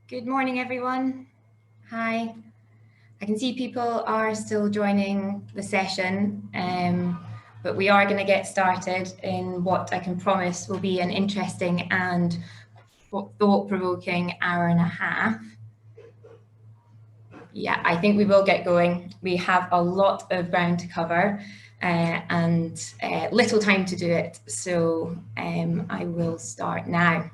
Good morning, everyone. Hi. I can see people are still joining the session, but we are going to get started in what I can promise will be an interesting and thought-provoking hour and a half. Yeah, I think we will get going. We have a lot of ground to cover and little time to do it, so I will start now.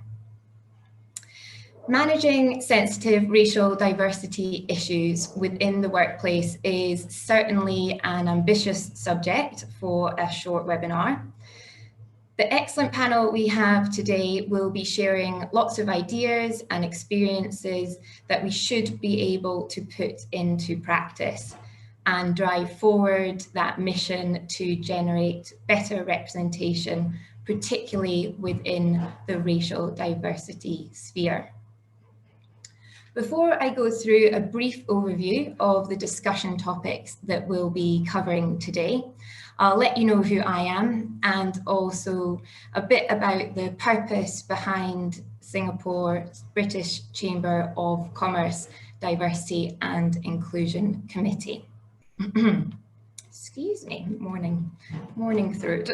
Managing sensitive racial diversity issues within the workplace is certainly an ambitious subject for a short webinar. The excellent panel we have today will be sharing lots of ideas and experiences that we should be able to put into practice and drive forward that mission to generate better representation, particularly within the racial diversity sphere. Before I go through a brief overview of the discussion topics that we'll be covering today, I'll let you know who I am and also a bit about the purpose behind Singapore's British Chamber of Commerce Diversity and Inclusion Committee. Excuse me, morning throat.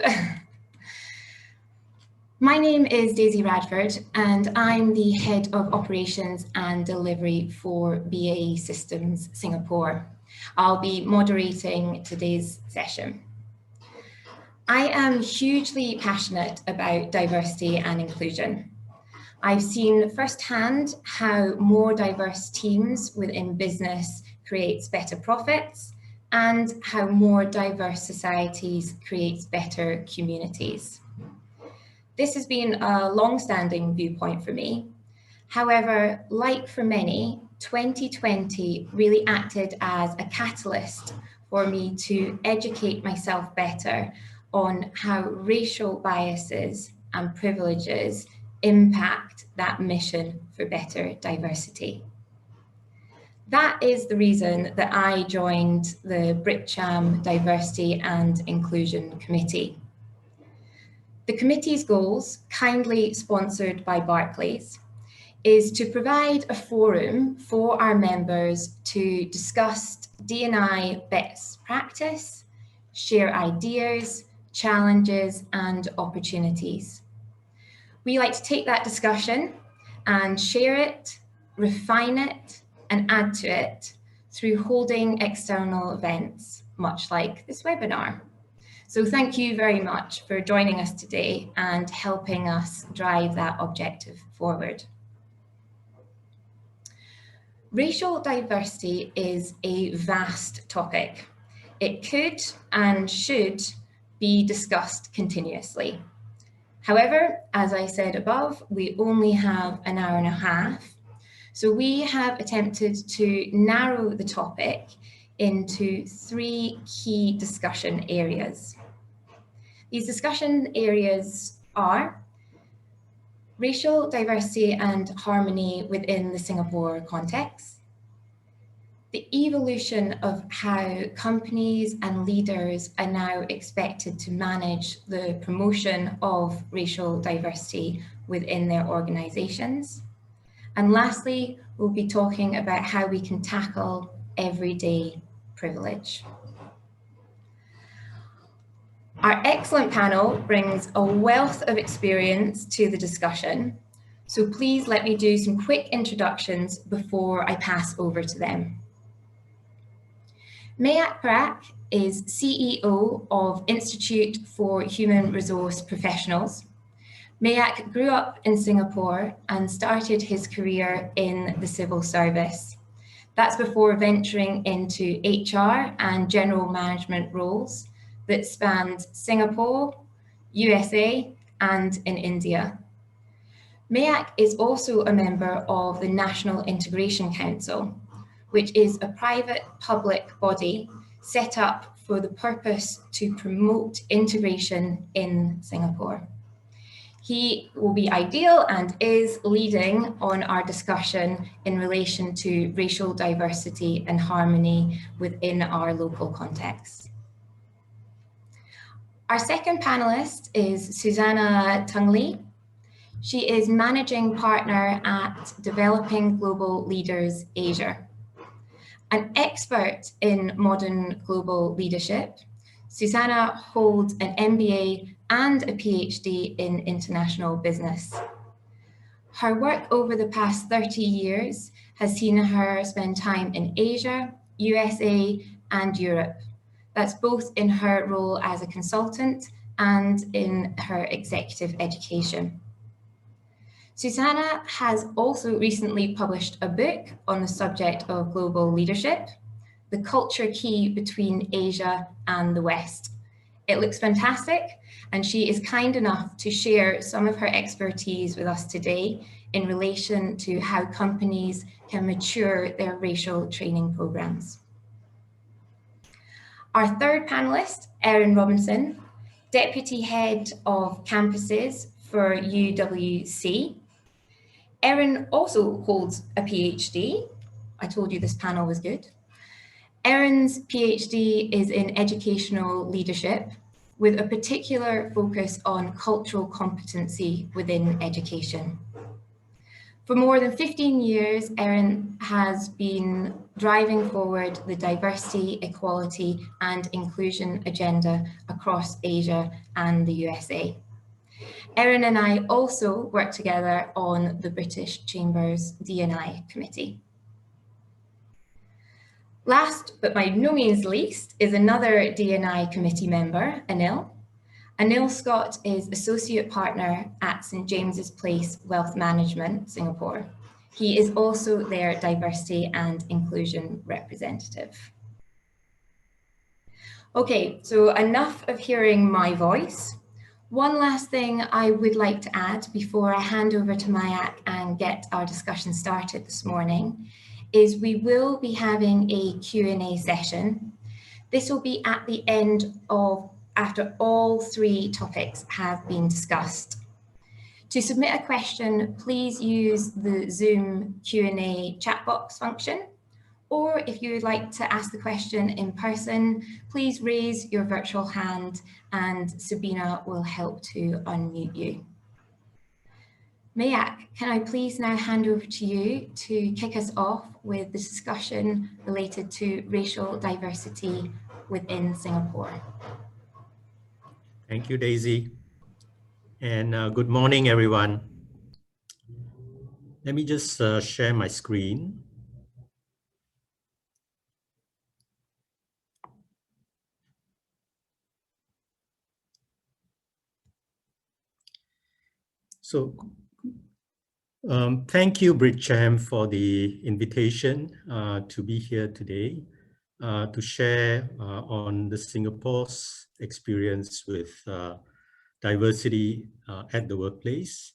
My name is Daisy Radford and I'm the Head of Operations and Delivery for BAE Systems Singapore. I'll be moderating today's session. I am hugely passionate about diversity and inclusion. I've seen firsthand how more diverse teams within business creates better profits and how more diverse societies creates better communities. This has been a long-standing viewpoint for me. However, like for many, 2020 really acted as a catalyst for me to educate myself better on how racial biases and privileges impact that mission for better diversity. That is the reason that I joined the BritCham Diversity and Inclusion Committee. The committee's goals, kindly sponsored by Barclays, is to provide a forum for our members to discuss D&I best practice, share ideas, challenges, and opportunities. We like to take that discussion and share it, refine it, and add to it through holding external events, much like this webinar. So thank you very much for joining us today and helping us drive that objective forward. Racial diversity is a vast topic. It could and should be discussed continuously. However, as I said above, we only have an hour and a half. So we have attempted to narrow the topic into 3 key discussion areas. These discussion areas are racial diversity and harmony within the Singapore context, the evolution of how companies and leaders are now expected to manage the promotion of racial diversity within their organizations, and lastly, we'll be talking about how we can tackle everyday privilege. Our excellent panel brings a wealth of experience to the discussion, so please let me do some quick introductions before I pass over to them. Mayak Parak is CEO of Institute for Human Resource Professionals. Mayak grew up in Singapore and started his career in the civil service. That's before venturing into HR and general management roles that spanned Singapore, USA, and in India. Mayak is also a member of the National Integration Council, which is a private public body set up for the purpose to promote integration in Singapore. He will be ideal and is leading on our discussion in relation to racial diversity and harmony within our local context. Our second panelist is Susanna Tungley. She is Managing Partner at Developing Global Leaders Asia. An expert in modern global leadership, Susanna holds an MBA and a PhD in international business. Her work over the past 30 years has seen her spend time in Asia, USA, and Europe. That's both in her role as a consultant and in her executive education. Susanna has also recently published a book on the subject of global leadership, The Culture Key Between Asia and the West. It looks fantastic, and she is kind enough to share some of her expertise with us today in relation to how companies can mature their racial training programs. Our third panelist, Erin Robinson, Deputy Head of Campuses for UWC. Erin also holds a PhD. I told you this panel was good. Erin's PhD is in educational leadership with a particular focus on cultural competency within education. For more than 15 years, Erin has been driving forward the diversity, equality, and inclusion agenda across Asia and the USA. Erin and I also work together on the British Chamber's D&I committee. Last, but by no means least, is another D&I committee member, Anil. Anil Scott is Associate Partner at St James's Place Wealth Management, Singapore. He is also their Diversity and Inclusion Representative. Okay, so enough of hearing my voice. One last thing I would like to add before I hand over to Mayak and get our discussion started this morning is we will be having a Q&A session. This will be at the end of after all three topics have been discussed. To submit a question, please use the Zoom Q&A chat box function, or if you would like to ask the question in person, please raise your virtual hand and Sabina will help to unmute you. Mayak, can I please now hand over to you to kick us off with the discussion related to racial diversity within Singapore. Thank you, Daisy. And good morning, everyone. Let me just share my screen. So thank you, BritCham, for the invitation to be here today to share on the Singapore's experience with diversity at the workplace,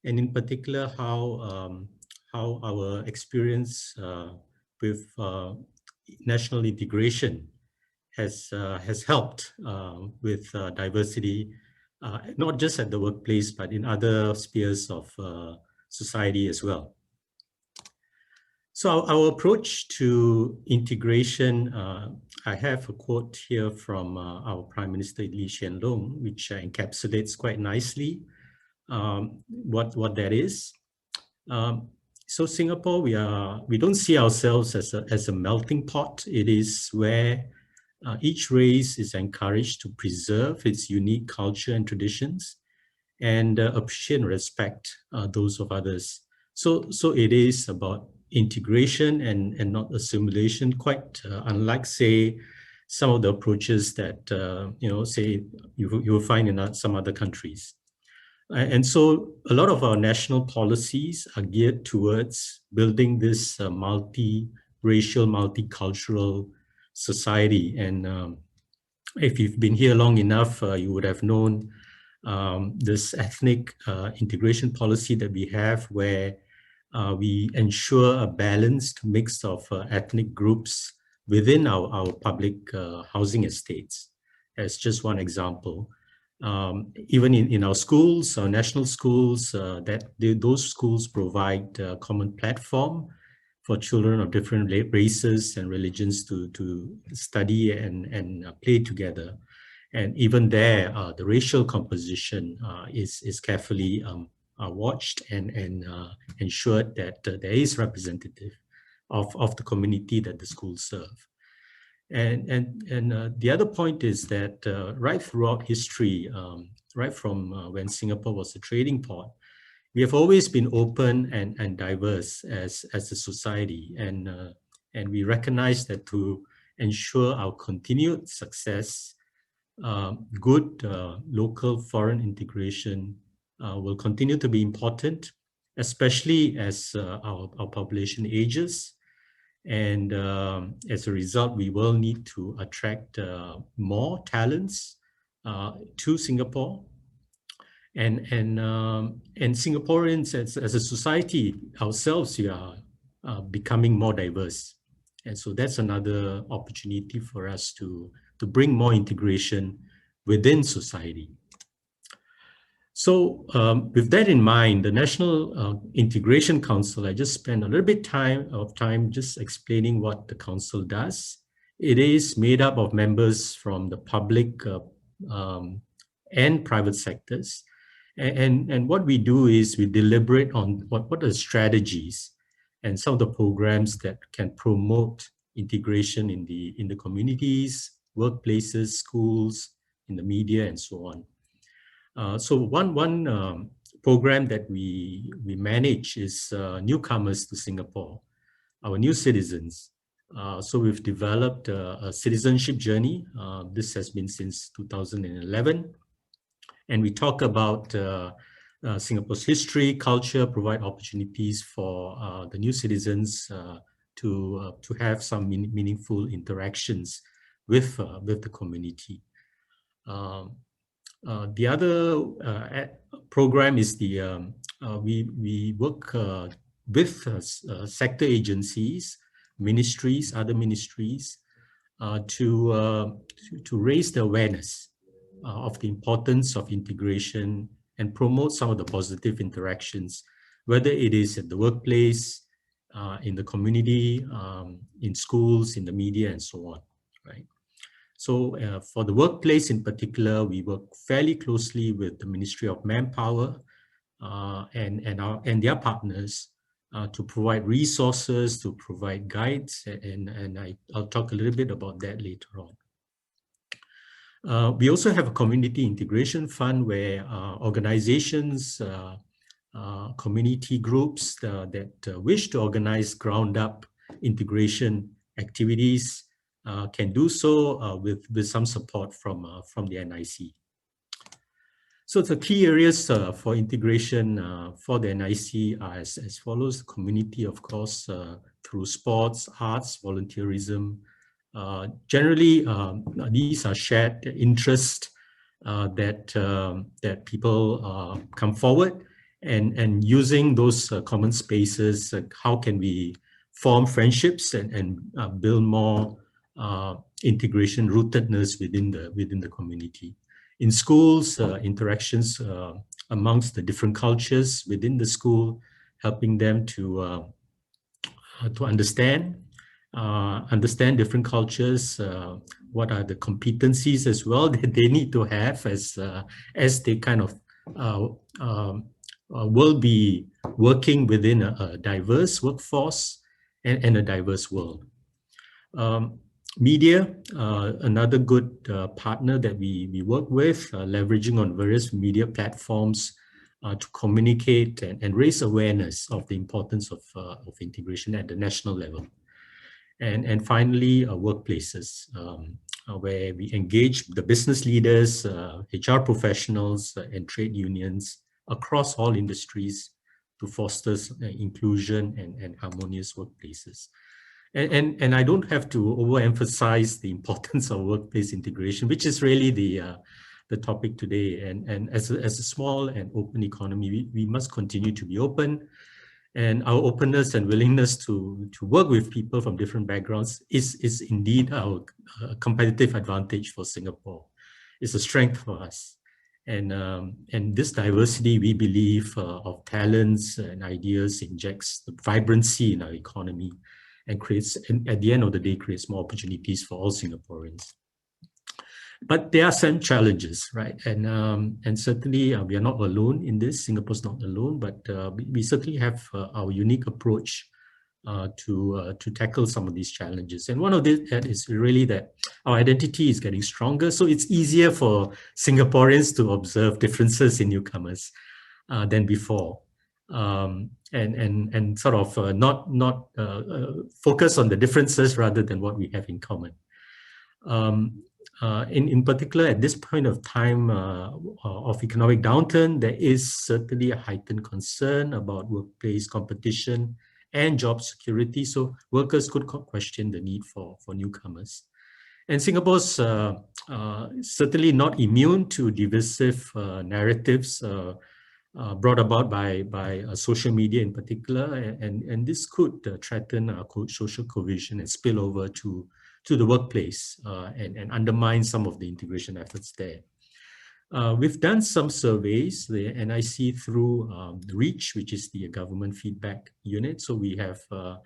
and in particular how our experience with national integration has helped with diversity, not just at the workplace, but in other spheres of society as well. So our approach to integration, I have a quote here from our Prime Minister Lee Hsien Loong, which encapsulates quite nicely what that is. So Singapore, we don't see ourselves as a melting pot. It is where each race is encouraged to preserve its unique culture and traditions and appreciate and respect those of others. So it is about integration and not assimilation, quite unlike, say, some of the approaches that, say you will find in some other countries. And so a lot of our national policies are geared towards building this multi-racial, multicultural society. And if you've been here long enough, you would have known this ethnic integration policy that we have, where we ensure a balanced mix of ethnic groups within our public housing estates, as just one example. Even in our schools, our national schools, those schools provide a common platform for children of different races and religions to study and play together. And even there, the racial composition is carefully are watched and ensured that there is representative of the community that the schools serve. And the other point is that right throughout history, right from when Singapore was a trading port, we have always been open and diverse as a society, and we recognize that to ensure our continued success, good local foreign integration will continue to be important, especially as our population ages. And as a result, we will need to attract more talents to Singapore. And Singaporeans as a society ourselves, we are becoming more diverse. And so that's another opportunity for us to bring more integration within society. So with that in mind, the National Integration Council, I just spent a little bit of time just explaining what the council does. It is made up of members from the public and private sectors. And what we do is we deliberate on what are the strategies and some of the programs that can promote integration in the communities, workplaces, schools, in the media, and so on. So one program that we manage is newcomers to Singapore, our new citizens. So we've developed a citizenship journey. This has been since 2011. And we talk about Singapore's history, culture, provide opportunities for the new citizens to have some meaningful interactions with the community. The other program is we work with sector agencies, ministries, other ministries, to raise the awareness of the importance of integration and promote some of the positive interactions, whether it is at the workplace, in the community, in schools, in the media, and so on, right? So for the workplace in particular, we work fairly closely with the Ministry of Manpower and their partners to provide resources, to provide guides, and I'll talk a little bit about that later on. We also have a community integration fund where organizations, community groups that wish to organize ground-up integration activities can do so with some support from the NIC. So the key areas for integration for the NIC are as follows: community, of course, through sports, arts, volunteerism. Generally, these are shared interests that people come forward, and using those common spaces, how can we form friendships and build more integration rootedness within the community. In schools, interactions amongst the different cultures within the school, helping them to understand different cultures, what are the competencies as well that they need to have as they kind of will be working within a diverse workforce and a diverse world. Media, another good partner that we work with, leveraging on various media platforms to communicate and raise awareness of the importance of integration at the national level. And finally, workplaces, where we engage the business leaders, HR professionals, and trade unions across all industries to foster inclusion and harmonious workplaces. And I don't have to overemphasize the importance of workplace integration, which is really the topic today. And as a small and open economy, we must continue to be open. And our openness and willingness to work with people from different backgrounds is indeed our competitive advantage for Singapore. It's a strength for us. And this diversity, we believe, of talents and ideas injects the vibrancy in our economy and creates, and at the end of the day, creates more opportunities for all Singaporeans. But there are some challenges, right? And certainly we are not alone in this. Singapore's not alone, but we certainly have our unique approach to tackle some of these challenges. And one of that is really that our identity is getting stronger. So it's easier for Singaporeans to observe differences in newcomers than before. And sort of not focus on the differences rather than what we have in common. In particular, at this point of time of economic downturn, there is certainly a heightened concern about workplace competition and job security. So workers could question the need for newcomers. And Singapore's certainly not immune to divisive narratives brought about by social media in particular, and this could threaten social cohesion and spill over to the workplace and undermine some of the integration efforts there. We've done some surveys, the NIC through the REACH, which is the government feedback unit. So we have a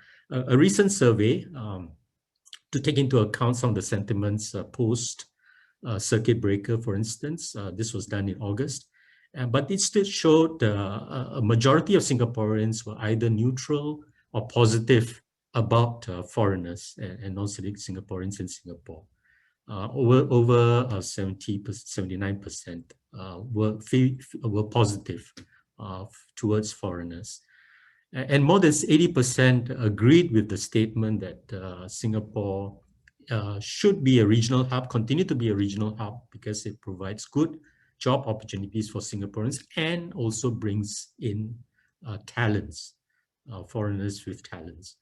recent survey to take into account some of the sentiments post circuit breaker, for instance. This was done in August. But it still showed a majority of Singaporeans were either neutral or positive about foreigners and non-citizen Singaporeans in Singapore. Over 79% were positive towards foreigners. And more than 80% agreed with the statement that Singapore should be a regional hub, continue to be a regional hub, because it provides good job opportunities for Singaporeans and also brings in talents, foreigners with talents.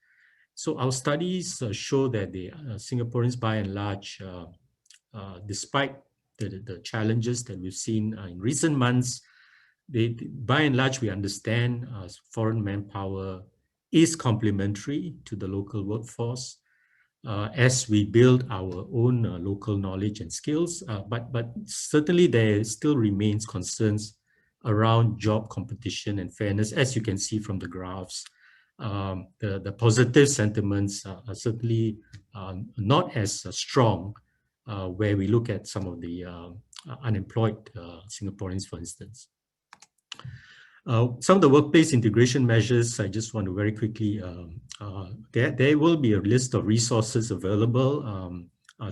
So our studies show that the Singaporeans, by and large, despite the challenges that we've seen in recent months, by and large, we understand foreign manpower is complementary to the local workforce as we build our own local knowledge and skills. But certainly there still remains concerns around job competition and fairness, as you can see from the graphs. The positive sentiments are certainly not as strong where we look at some of the unemployed Singaporeans, for instance. Some of the workplace integration measures, I just want to very quickly, there will be a list of resources available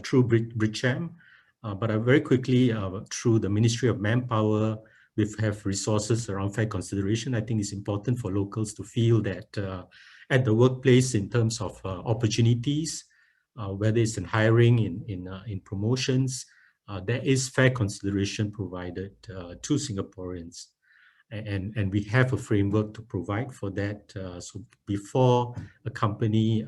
through BritCham, but very quickly through the Ministry of Manpower, we have resources around fair consideration. I think it's important for locals to feel that at the workplace, in terms of opportunities, whether it's in hiring, in promotions, there is fair consideration provided to Singaporeans. And we have a framework to provide for that. So before a company,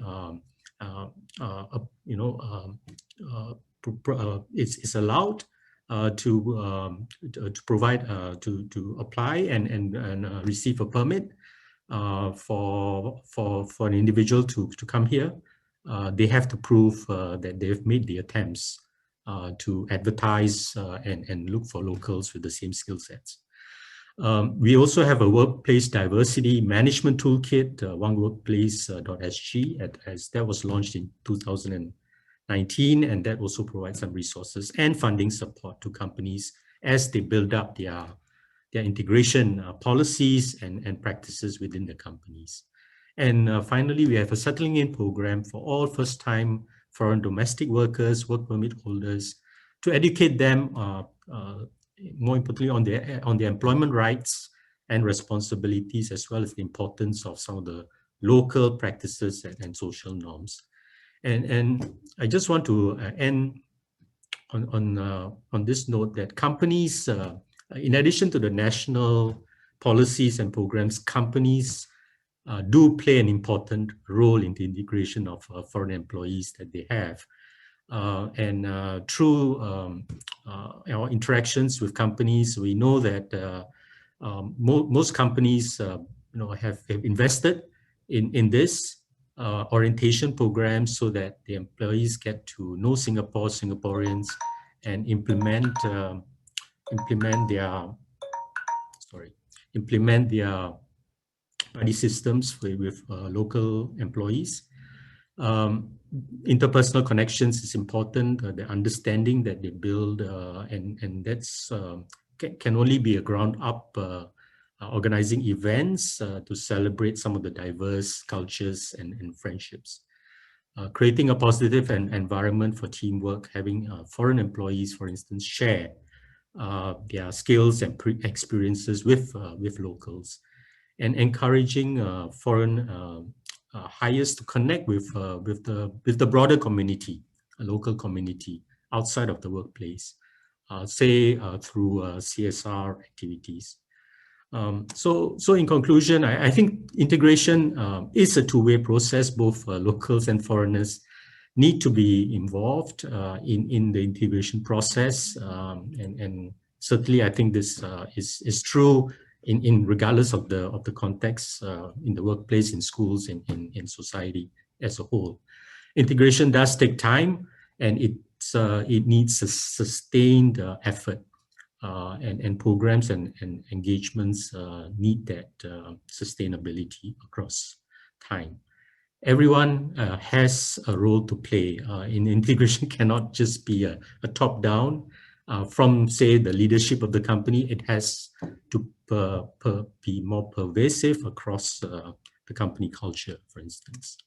is allowed to provide to apply and receive a permit for an individual to come here, they have to prove that they've made the attempts to advertise and look for locals with the same skill sets. We also have a workplace diversity management toolkit, oneworkplace.sg, as that was launched in 2019, and that also provides some resources and funding support to companies as they build up their integration policies and practices within the companies. And finally, we have a settling in program for all first-time foreign domestic workers, work permit holders, to educate them more importantly on their employment rights and responsibilities, as well as the importance of some of the local practices and social norms. And I just want to end on this note that companies, in addition to the national policies and programs, companies do play an important role in the integration of foreign employees that they have. And through our interactions with companies, we know that most companies have invested in this orientation program so that the employees get to know Singapore, Singaporeans, and implement their buddy systems with local employees. Interpersonal connections is important, the understanding that they build, and that's can only be a ground up organizing events to celebrate some of the diverse cultures and friendships. Creating a positive environment for teamwork, having foreign employees, for instance, share their skills and experiences with locals, and encouraging foreign hires to connect with the broader community, a local community outside of the workplace, say through CSR activities. So in conclusion, I think integration is a two-way process. Both locals and foreigners need to be involved in the integration process, and certainly I think this is true in regardless of the context in the workplace, in schools, in society as a whole. Integration does take time, and it needs a sustained effort. And programs and engagements need that sustainability across time. Everyone has a role to play. In integration cannot just be a top-down from, say, the leadership of the company. It has to be more pervasive across the company culture, for instance.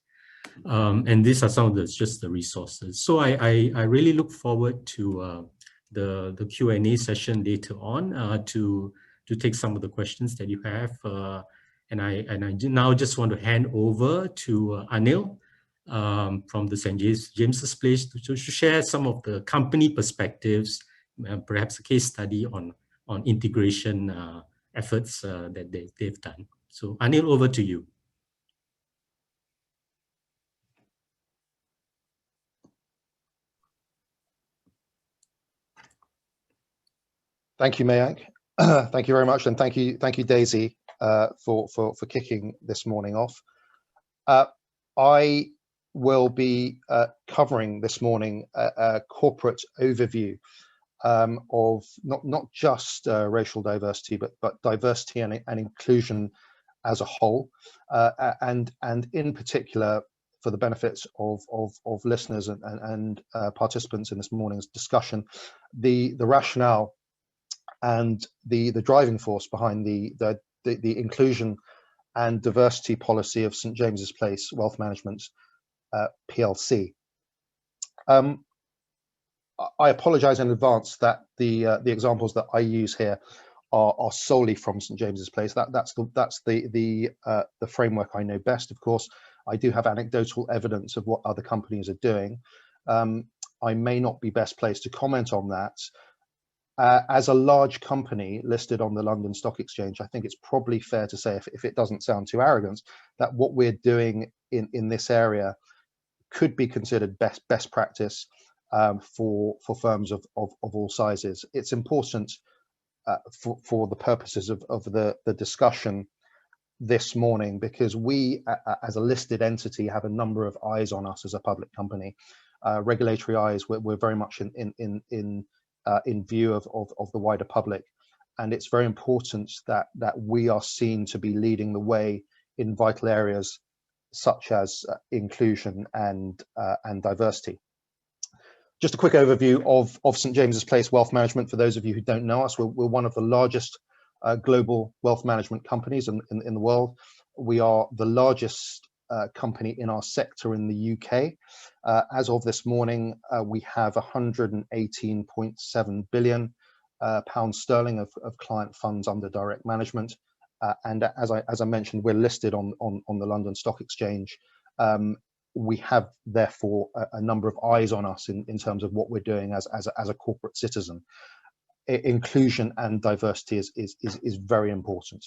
And these are some of just the resources. So I really look forward to the Q&A session later on to take some of the questions that you have. And I now just want to hand over to Anil from the St. James's Place to share some of the company perspectives, perhaps a case study on integration efforts that they've done. So Anil, over to you. Thank you, Mayank. Thank you very much, and thank you, Daisy, for kicking this morning off. I will be covering this morning a corporate overview of not just racial diversity, but diversity and inclusion as a whole, and in particular, for the benefits of listeners and participants in this morning's discussion, the rationale and the driving force behind the inclusion and diversity policy of St. James's Place Wealth Management PLC. I apologise in advance that the examples that I use here are solely from St. James's Place. That's the framework I know best. Of course, I do have anecdotal evidence of what other companies are doing. I may not be best placed to comment on that. As a large company listed on the London Stock Exchange, I think it's probably fair to say, if it doesn't sound too arrogant, that what we're doing in this area could be considered best practice for firms of all sizes. It's important for the purposes of the discussion this morning, because we, as a listed entity, have a number of eyes on us as a public company. Regulatory eyes. We're very much in view of the wider public, and it's very important that we are seen to be leading the way in vital areas such as inclusion and diversity. Just a quick overview of St. James's Place Wealth Management. For those of you who don't know us, we're one of the largest global wealth management companies in the world. We are the largest company in our sector in the UK. As of this morning, we have 118.7 billion pounds sterling of client funds under direct management, and as I mentioned, we're listed on the London Stock Exchange. We have therefore a number of eyes on us in terms of what we're doing as a corporate citizen. Inclusion and diversity is very important.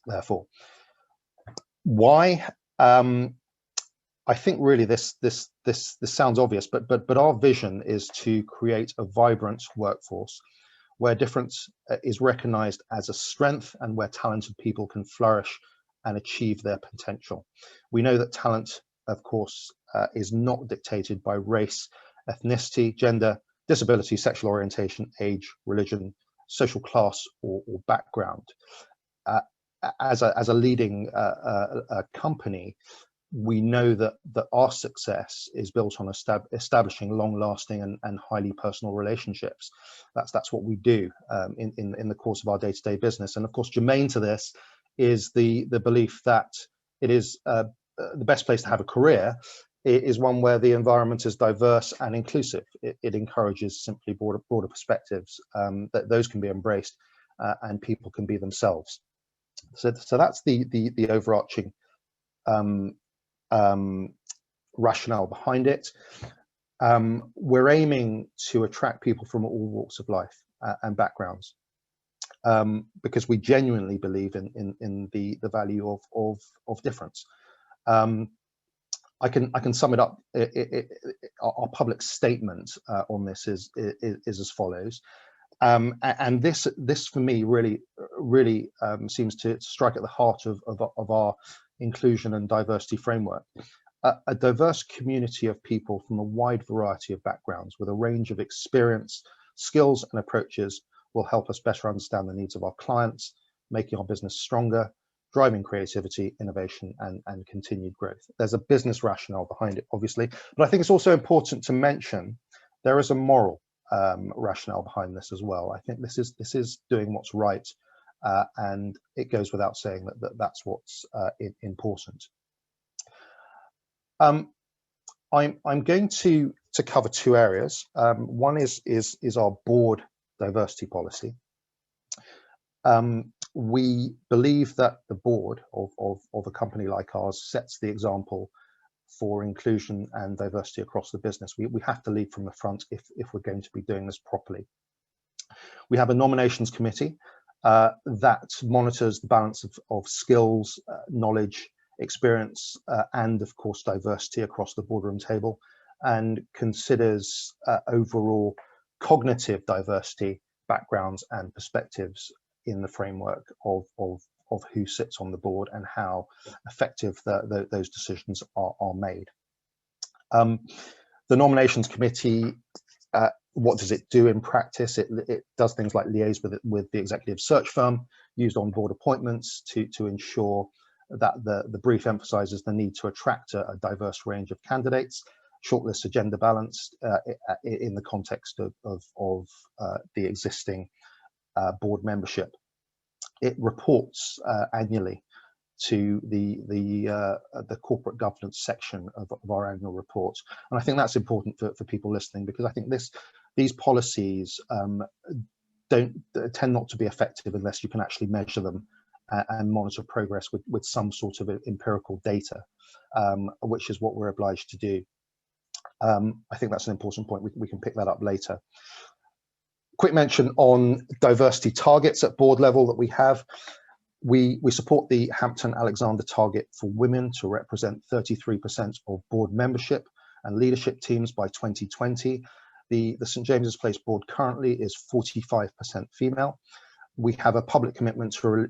Therefore, why? I think really this sounds obvious, but our vision is to create a vibrant workforce where difference is recognized as a strength and where talented people can flourish and achieve their potential. We know that talent, of course, is not dictated by race, ethnicity, gender, disability, sexual orientation, age, religion, social class, or background. As a leading company, we know that our success is built on establishing long-lasting and highly personal relationships. That's what we do in the course of our day-to-day business. And of course, germane to this is the belief that it is the best place to have a career is one where the environment is diverse and inclusive. It encourages simply broader perspectives, that those can be embraced and people can be themselves. So that's the overarching rationale behind it. We're aiming to attract people from all walks of life and backgrounds, because we genuinely believe in the value of difference. I can sum it up. Our public statement on this is as follows, and this for me really seems to strike at the heart of our inclusion and diversity framework. A diverse community of people from a wide variety of backgrounds with a range of experience, skills and approaches will help us better understand the needs of our clients, making our business stronger, driving creativity, innovation and continued growth. There's a business rationale behind it, obviously, but I think it's also important to mention there is a moral rationale behind this as well. I think this is doing what's right, and it goes without saying that's what's important. I'm going to cover two areas. One is our board diversity policy. We believe that the board of a company like ours sets the example for inclusion and diversity across the business. We have to lead from the front if we're going to be doing this properly. We have a nominations committee that monitors the balance of skills, knowledge, experience, and of course diversity across the boardroom table, and considers overall cognitive diversity, backgrounds and perspectives in the framework of who sits on the board and how effective those decisions are made. The nominations committee, what does it do in practice? It does things like liaise with the executive search firm used on board appointments to ensure that the brief emphasizes the need to attract a diverse range of candidates, shortlists are gender balanced in the context of the existing board membership. It reports annually to the corporate governance section of our annual report, and I think that's important for people listening, because I think these policies tend not to be effective unless you can actually measure them and monitor progress with some sort of empirical data, which is what we're obliged to do. I think that's an important point. We can pick that up later. Quick mention on diversity targets at board level that we have. We support the Hampton-Alexander target for women to represent 33% of board membership and leadership teams by 2020. The St James's Place board currently is 45% female. We have a public commitment to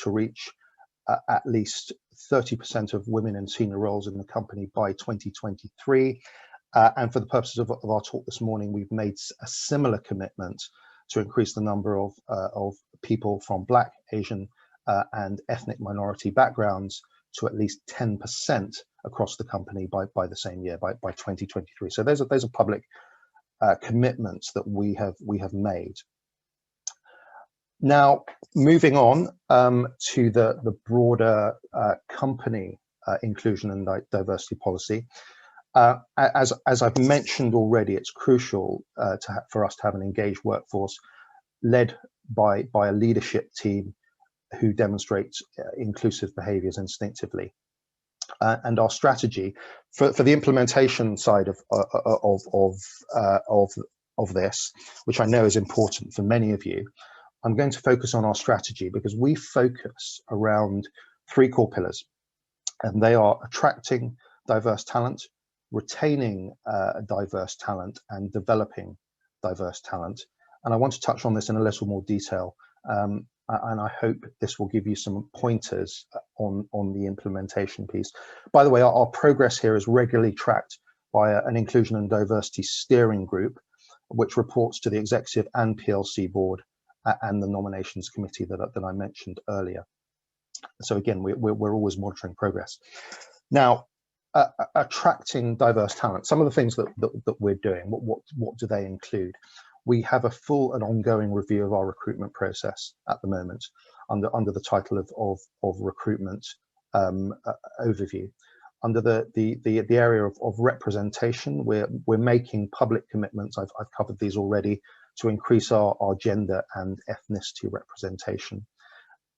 reach at least 30% of women in senior roles in the company by 2023. And for the purposes of our talk this morning, we've made a similar commitment to increase the number of people from Black, Asian, and ethnic minority backgrounds to at least 10% across the company by the same year, by 2023. So those are public commitments that we have made. Now, moving on to the broader company inclusion and diversity policy. As I've mentioned already, it's crucial for us to have an engaged workforce led by a leadership team who demonstrates inclusive behaviours instinctively. And our strategy for the implementation side of this, which I know is important for many of you, I'm going to focus on our strategy because we focus around three core pillars, and they are attracting diverse talent, retaining diverse talent, and developing diverse talent. And I want to touch on this in a little more detail, and I hope this will give you some pointers on the implementation piece. By the way, our progress here is regularly tracked by an inclusion and diversity steering group, which reports to the executive and PLC board and the nominations committee that I mentioned earlier. So again, we're always monitoring progress. Now, attracting diverse talent. Some of the things that we're doing, what do they include? We have a full and ongoing review of our recruitment process at the moment, under the title of recruitment overview. Under the area of representation, we're making public commitments. I've covered these already, to increase our gender and ethnicity representation.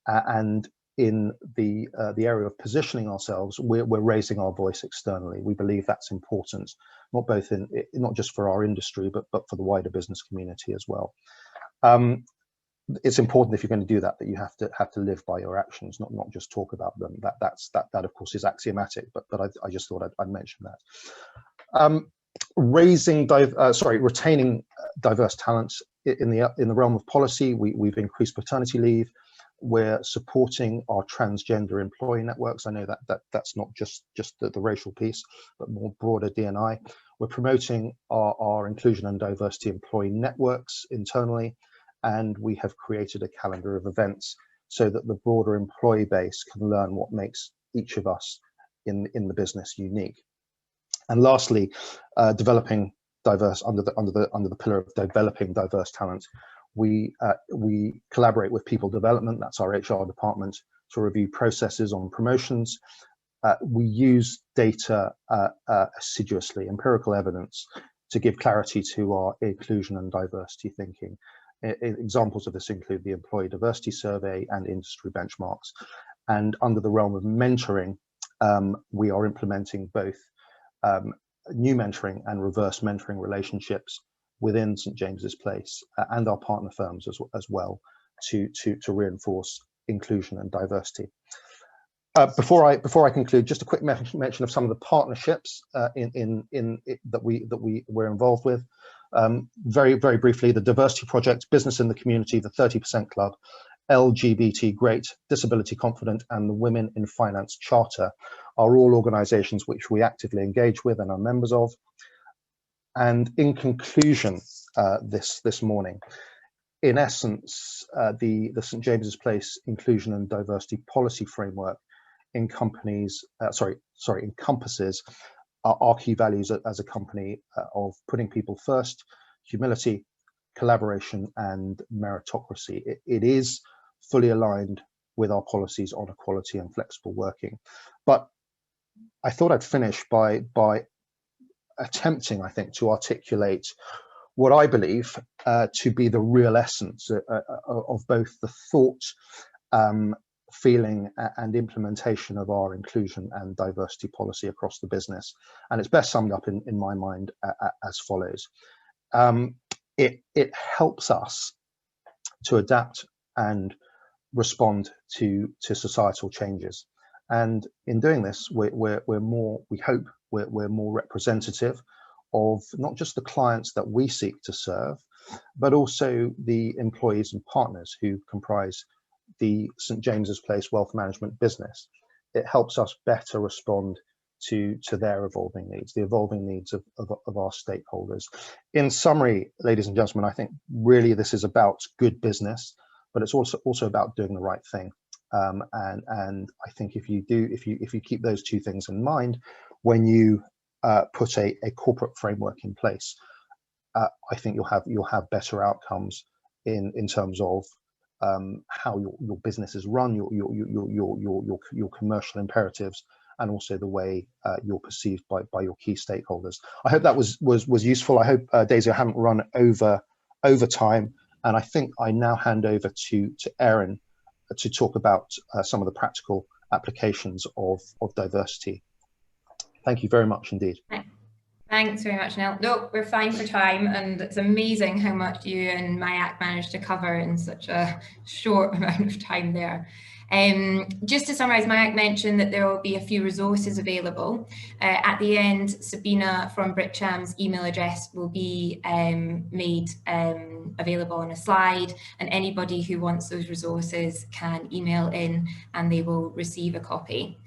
And in the area of positioning ourselves, we're raising our voice externally. We believe that's important, not just for our industry, but for the wider business community as well. It's important, if you're going to do that, that you have to live by your actions, not just talk about them. That of course is axiomatic, but I just thought I'd mention that. Retaining diverse talents in the realm of policy, we've increased paternity leave. We're supporting our transgender employee networks. I know that's not just the racial piece, but more broader D&I. We're promoting our inclusion and diversity employee networks internally, and we have created a calendar of events so that the broader employee base can learn what makes each of us in the business unique. And lastly, developing diverse under the pillar of developing diverse talent. We collaborate with people development, that's our HR department, to review processes on promotions. We use data assiduously, empirical evidence, to give clarity to our inclusion and diversity thinking. Examples of this include the Employee Diversity Survey and industry benchmarks. And under the realm of mentoring, we are implementing both new mentoring and reverse mentoring relationships within St James's Place and our partner firms as well, to reinforce inclusion and diversity. Before I conclude, just a quick mention of some of the partnerships that we're involved with. Very briefly, the Diversity Project, Business in the Community, the 30% Club, LGBT Great, Disability Confident, and the Women in Finance Charter are all organisations which we actively engage with and are members of. And in conclusion, this morning, in essence, the St James's Place Inclusion and Diversity Policy Framework encompasses our key values as a company of putting people first, humility, collaboration, and meritocracy. It is fully aligned with our policies on equality and flexible working. But I thought I'd finish by attempting, I think, to articulate what I believe to be the real essence of both the thought, feeling, and implementation of our inclusion and diversity policy across the business. And it's best summed up in my mind as follows. It helps us to adapt and respond to societal changes. And in doing this, we're more, we hope, we're more representative of not just the clients that we seek to serve, but also the employees and partners who comprise the St James's Place Wealth Management business. It helps us better respond to their evolving needs, the evolving needs of our stakeholders. In summary, ladies and gentlemen, I think really this is about good business, but it's also about doing the right thing. And I think if you keep those two things in mind when you put a corporate framework in place, I think you'll have better outcomes in terms of how your business is run, your commercial imperatives, and also the way you're perceived by your key stakeholders. I hope that was useful. I hope, Daisy, I haven't run over time, and I think I now hand over to Erin to talk about some of the practical applications of diversity. Thank you very much indeed. Thanks very much, Neil. No, we're fine for time, and it's amazing how much you and Mayak managed to cover in such a short amount of time there. Just to summarise, Mayak mentioned that there will be a few resources available. At the end, Sabina from BritCham's email address will be made available on a slide, and anybody who wants those resources can email in and they will receive a copy.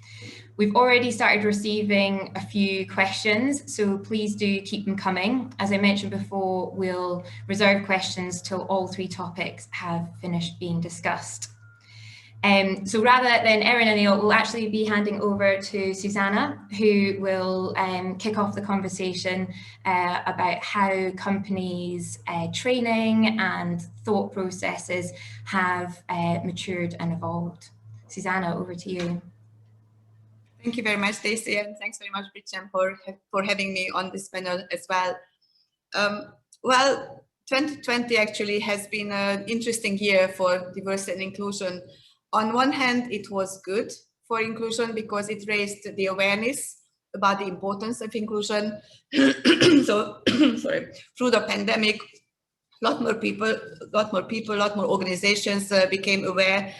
We've already started receiving a few questions, so please do keep them coming. As I mentioned before, we'll reserve questions till all three topics have finished being discussed. So rather than Erin and Neil, we'll actually be handing over to Susanna, who will kick off the conversation about how companies' training and thought processes have matured and evolved. Susanna, over to you. Thank you very much, Stacey, and thanks very much, BritCham, for having me on this panel as well. Well, 2020 actually has been an interesting year for diversity and inclusion. On one hand, it was good for inclusion because it raised the awareness about the importance of inclusion. So, sorry, through the pandemic, a lot more people, a lot more organizations became aware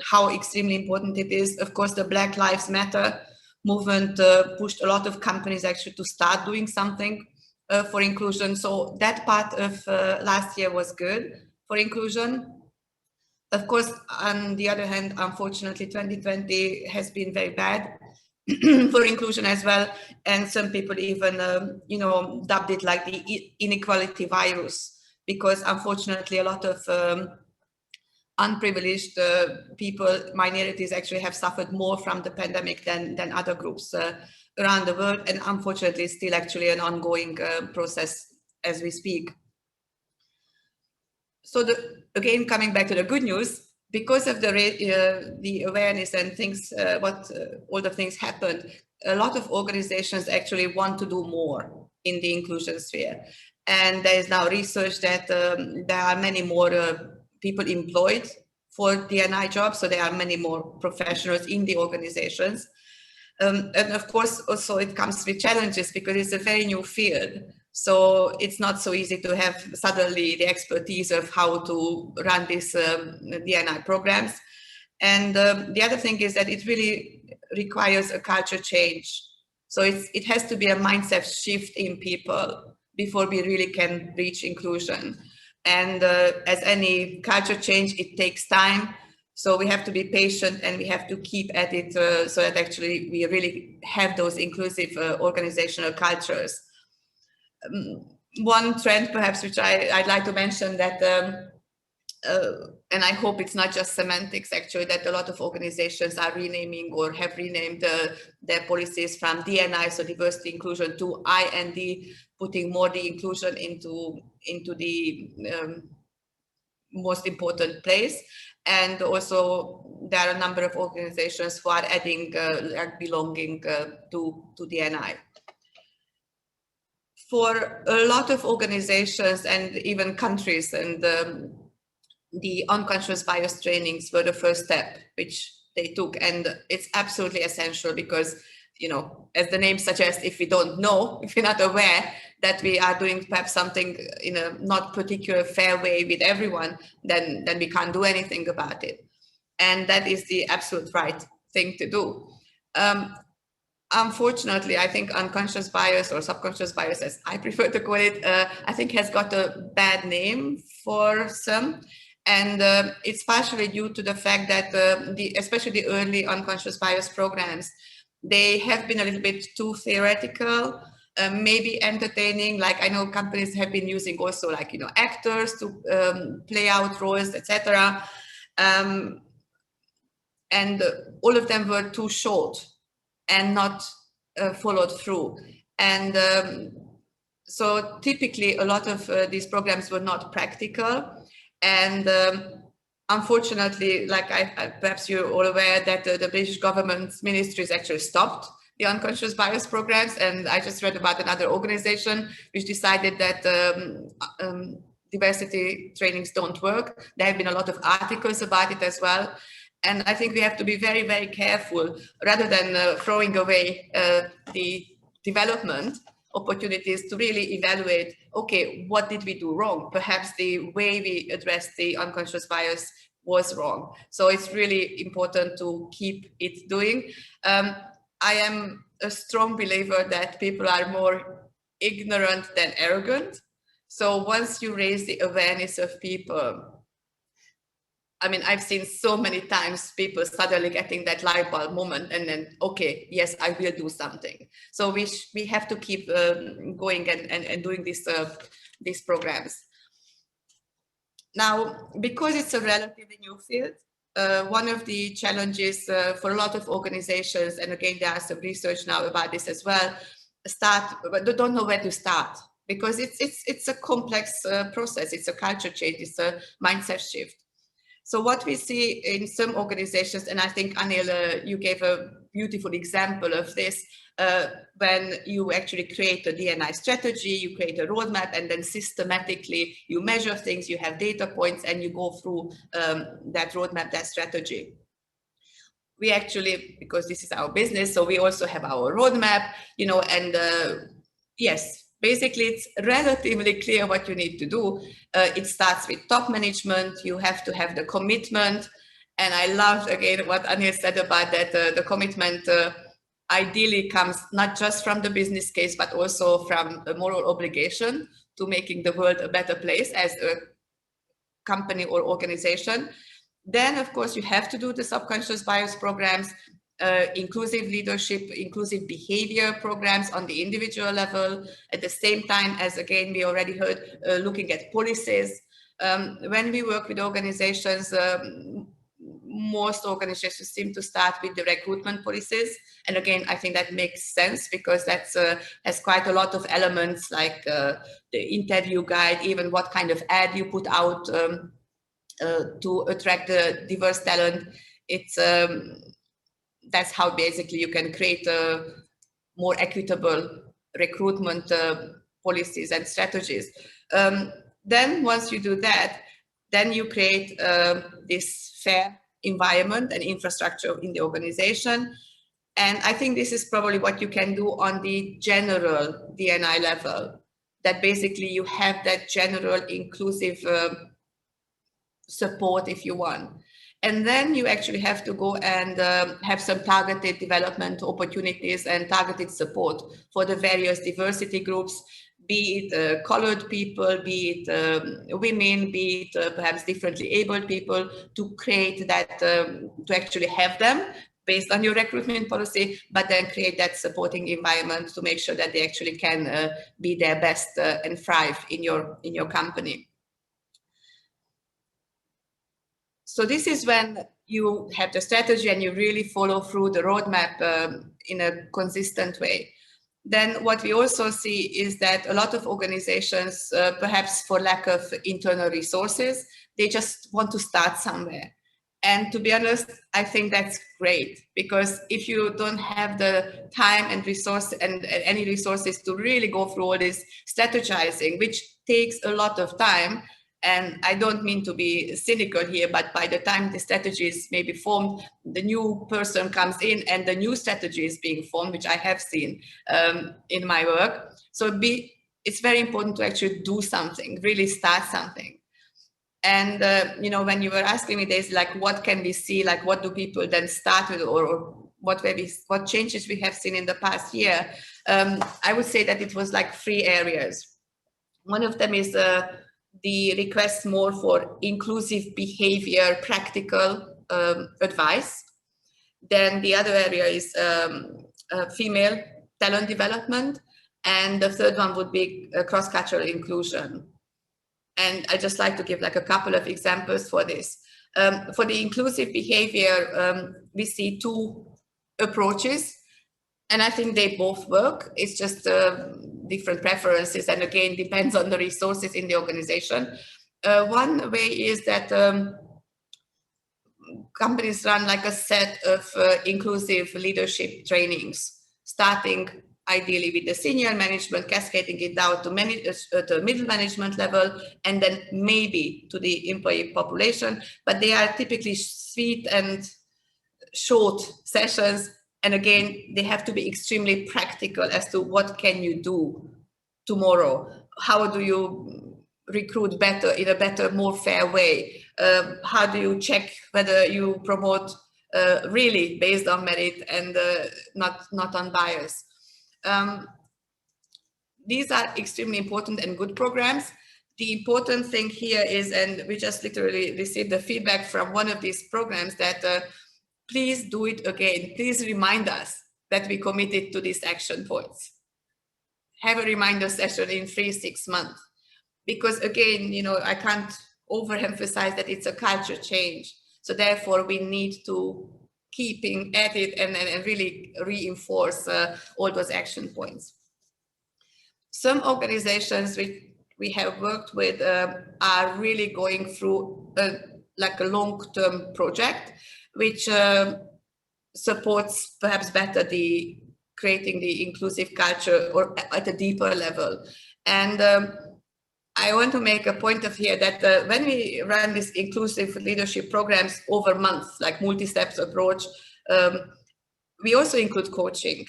how extremely important it is. Of course, the Black Lives Matter movement pushed a lot of companies actually to start doing something for inclusion. So that part of last year was good for inclusion. Of course, on the other hand, unfortunately, 2020 has been very bad for inclusion as well. And some people even, dubbed it like the inequality virus, because unfortunately, a lot of unprivileged people, minorities actually have suffered more from the pandemic than other groups around the world. And unfortunately, it's still actually an ongoing process as we speak. So again, coming back to the good news, because of the awareness and things, all the things happened, a lot of organizations actually want to do more in the inclusion sphere. And there is now research that there are many more people employed for D&I jobs, so there are many more professionals in the organizations. And of course, also it comes with challenges because it's a very new field. So it's not so easy to have suddenly the expertise of how to run these D&I programs. And the other thing is that it really requires a culture change. So it has to be a mindset shift in people before we really can reach inclusion. And as any culture change, it takes time. So we have to be patient and we have to keep at it so that actually we really have those inclusive organizational cultures. One trend perhaps which I'd like to mention that, and I hope it's not just semantics actually, that a lot of organizations are renaming or have renamed their policies from D&I, so diversity inclusion, to I&D, putting more the inclusion into the most important place. And also there are a number of organizations who are adding like belonging to D&I. For a lot of organizations and even countries, and the unconscious bias trainings were the first step which they took, and it's absolutely essential because, as the name suggests, if we don't know, if we're not aware that we are doing perhaps something in a not particular fair way with everyone, then we can't do anything about it. And that is the absolute right thing to do. Unfortunately, I think unconscious bias or subconscious bias, as I prefer to call it, I think has got a bad name for some. And it's partially due to the fact that especially the early unconscious bias programs, they have been a little bit too theoretical, maybe entertaining. Like I know companies have been using also like, actors to play out roles, etc. And all of them were too short and not followed through. And so typically a lot of these programs were not practical. And unfortunately, like perhaps you're all aware that the British government's ministries actually stopped the unconscious bias programs. And I just read about another organization which decided that diversity trainings don't work. There have been a lot of articles about it as well. And I think we have to be very, very careful rather than throwing away the development opportunities to really evaluate, okay, what did we do wrong? Perhaps the way we addressed the unconscious bias was wrong. So it's really important to keep it doing. I am a strong believer that people are more ignorant than arrogant. So once you raise the awareness of people, I mean, I've seen so many times people suddenly getting that light bulb moment and then, okay, yes, I will do something. So we have to keep going and doing these programs. Now, because it's a relatively new field, one of the challenges for a lot of organizations, and again, there are some research now about this as well, but they don't know where to start, because it's a complex process. It's a culture change. It's a mindset shift. So what we see in some organizations, and I think Anil, you gave a beautiful example of this, when you actually create a D&I strategy, you create a roadmap, and then systematically you measure things, you have data points, and you go through that roadmap, that strategy. We actually, because this is our business, so we also have our roadmap, you know, and yes, basically it's relatively clear what you need to do. It starts with top management. You have to have the commitment. And I loved again what Anil said about that, the commitment ideally comes not just from the business case, but also from a moral obligation to making the world a better place as a company or organization. Then, of course, you have to do the subconscious bias programs, inclusive leadership, inclusive behavior programs on the individual level. At the same time, as again, we already heard, looking at policies. When we work with organizations, most organizations seem to start with the recruitment policies. And again, I think that makes sense, because that's has quite a lot of elements, like the interview guide, even what kind of ad you put out to attract the diverse talent. It's that's how basically you can create a more equitable recruitment policies and strategies. Then once you do that, then you create this fair environment and infrastructure in the organization. And I think this is probably what you can do on the general D&I level, that basically you have that general inclusive support, if you want. And then you actually have to go and have some targeted development opportunities and targeted support for the various diversity groups, be it colored people, be it women, be it perhaps differently abled people, to create that, to actually have them based on your recruitment policy, but then create that supporting environment to make sure that they actually can be their best and thrive in your company. So this is when you have the strategy and you really follow through the roadmap in a consistent way. Then what we also see is that a lot of organizations, perhaps for lack of internal resources, they just want to start somewhere. And to be honest, I think that's great, because if you don't have the time and resource and any resources to really go through all this strategizing, which takes a lot of time, and I don't mean to be cynical here, but by the time the strategy is maybe formed, the new person comes in and the new strategy is being formed, which I have seen in my work. So it's very important to actually do something, really start something. And, you know, when you were asking me this, like, what can we see, like, what do people then start with, or what changes we have seen in the past year? I would say that it was like 3 areas. One of them is the request more for inclusive behavior, practical advice. Then the other area is female talent development. And the third one would be cross-cultural inclusion. And I just like to give like a couple of examples for this. For the inclusive behavior, we see 2 approaches, and I think they both work. It's just different preferences, and again, depends on the resources in the organization. One way is that companies run like a set of inclusive leadership trainings, starting ideally with the senior management, cascading it down to the middle management level, and then maybe to the employee population. But they are typically sweet and short sessions. And again, they have to be extremely practical as to what can you do tomorrow? How do you recruit better in a better, more fair way? How do you check whether you promote really based on merit and not on bias? These are extremely important and good programs. The important thing here is, and we just literally received the feedback from one of these programs, that please do it again. Please remind us that we committed to these action points. Have a reminder session in 3-6 months. Because again, you know, I can't overemphasize that it's a culture change. So therefore, we need to keeping at it and really reinforce all those action points. Some organizations which we have worked with are really going through like a long-term project, which supports perhaps better the creating the inclusive culture or at a deeper level. And I want to make a point of here that when we run these inclusive leadership programs over months, like multi-steps approach, we also include coaching.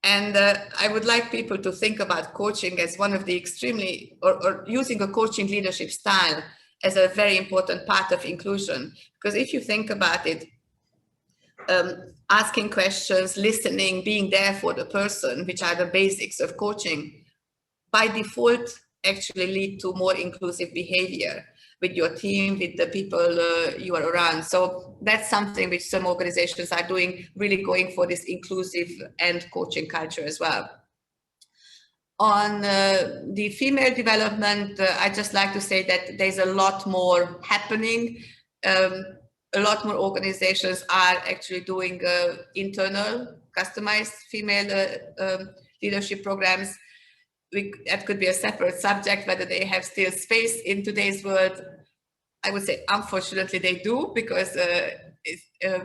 And I would like people to think about coaching as one of the extremely, or using a coaching leadership style as a very important part of inclusion. Because if you think about it, asking questions, listening, being there for the person, which are the basics of coaching, by default actually lead to more inclusive behavior with your team, with the people you are around. So that's something which some organizations are doing, really going for this inclusive and coaching culture as well. On the female development, I'd just like to say that there's a lot more happening. A lot more organizations are actually doing internal, customized female leadership programs. That could be a separate subject, whether they have still space in today's world. I would say, unfortunately, they do, because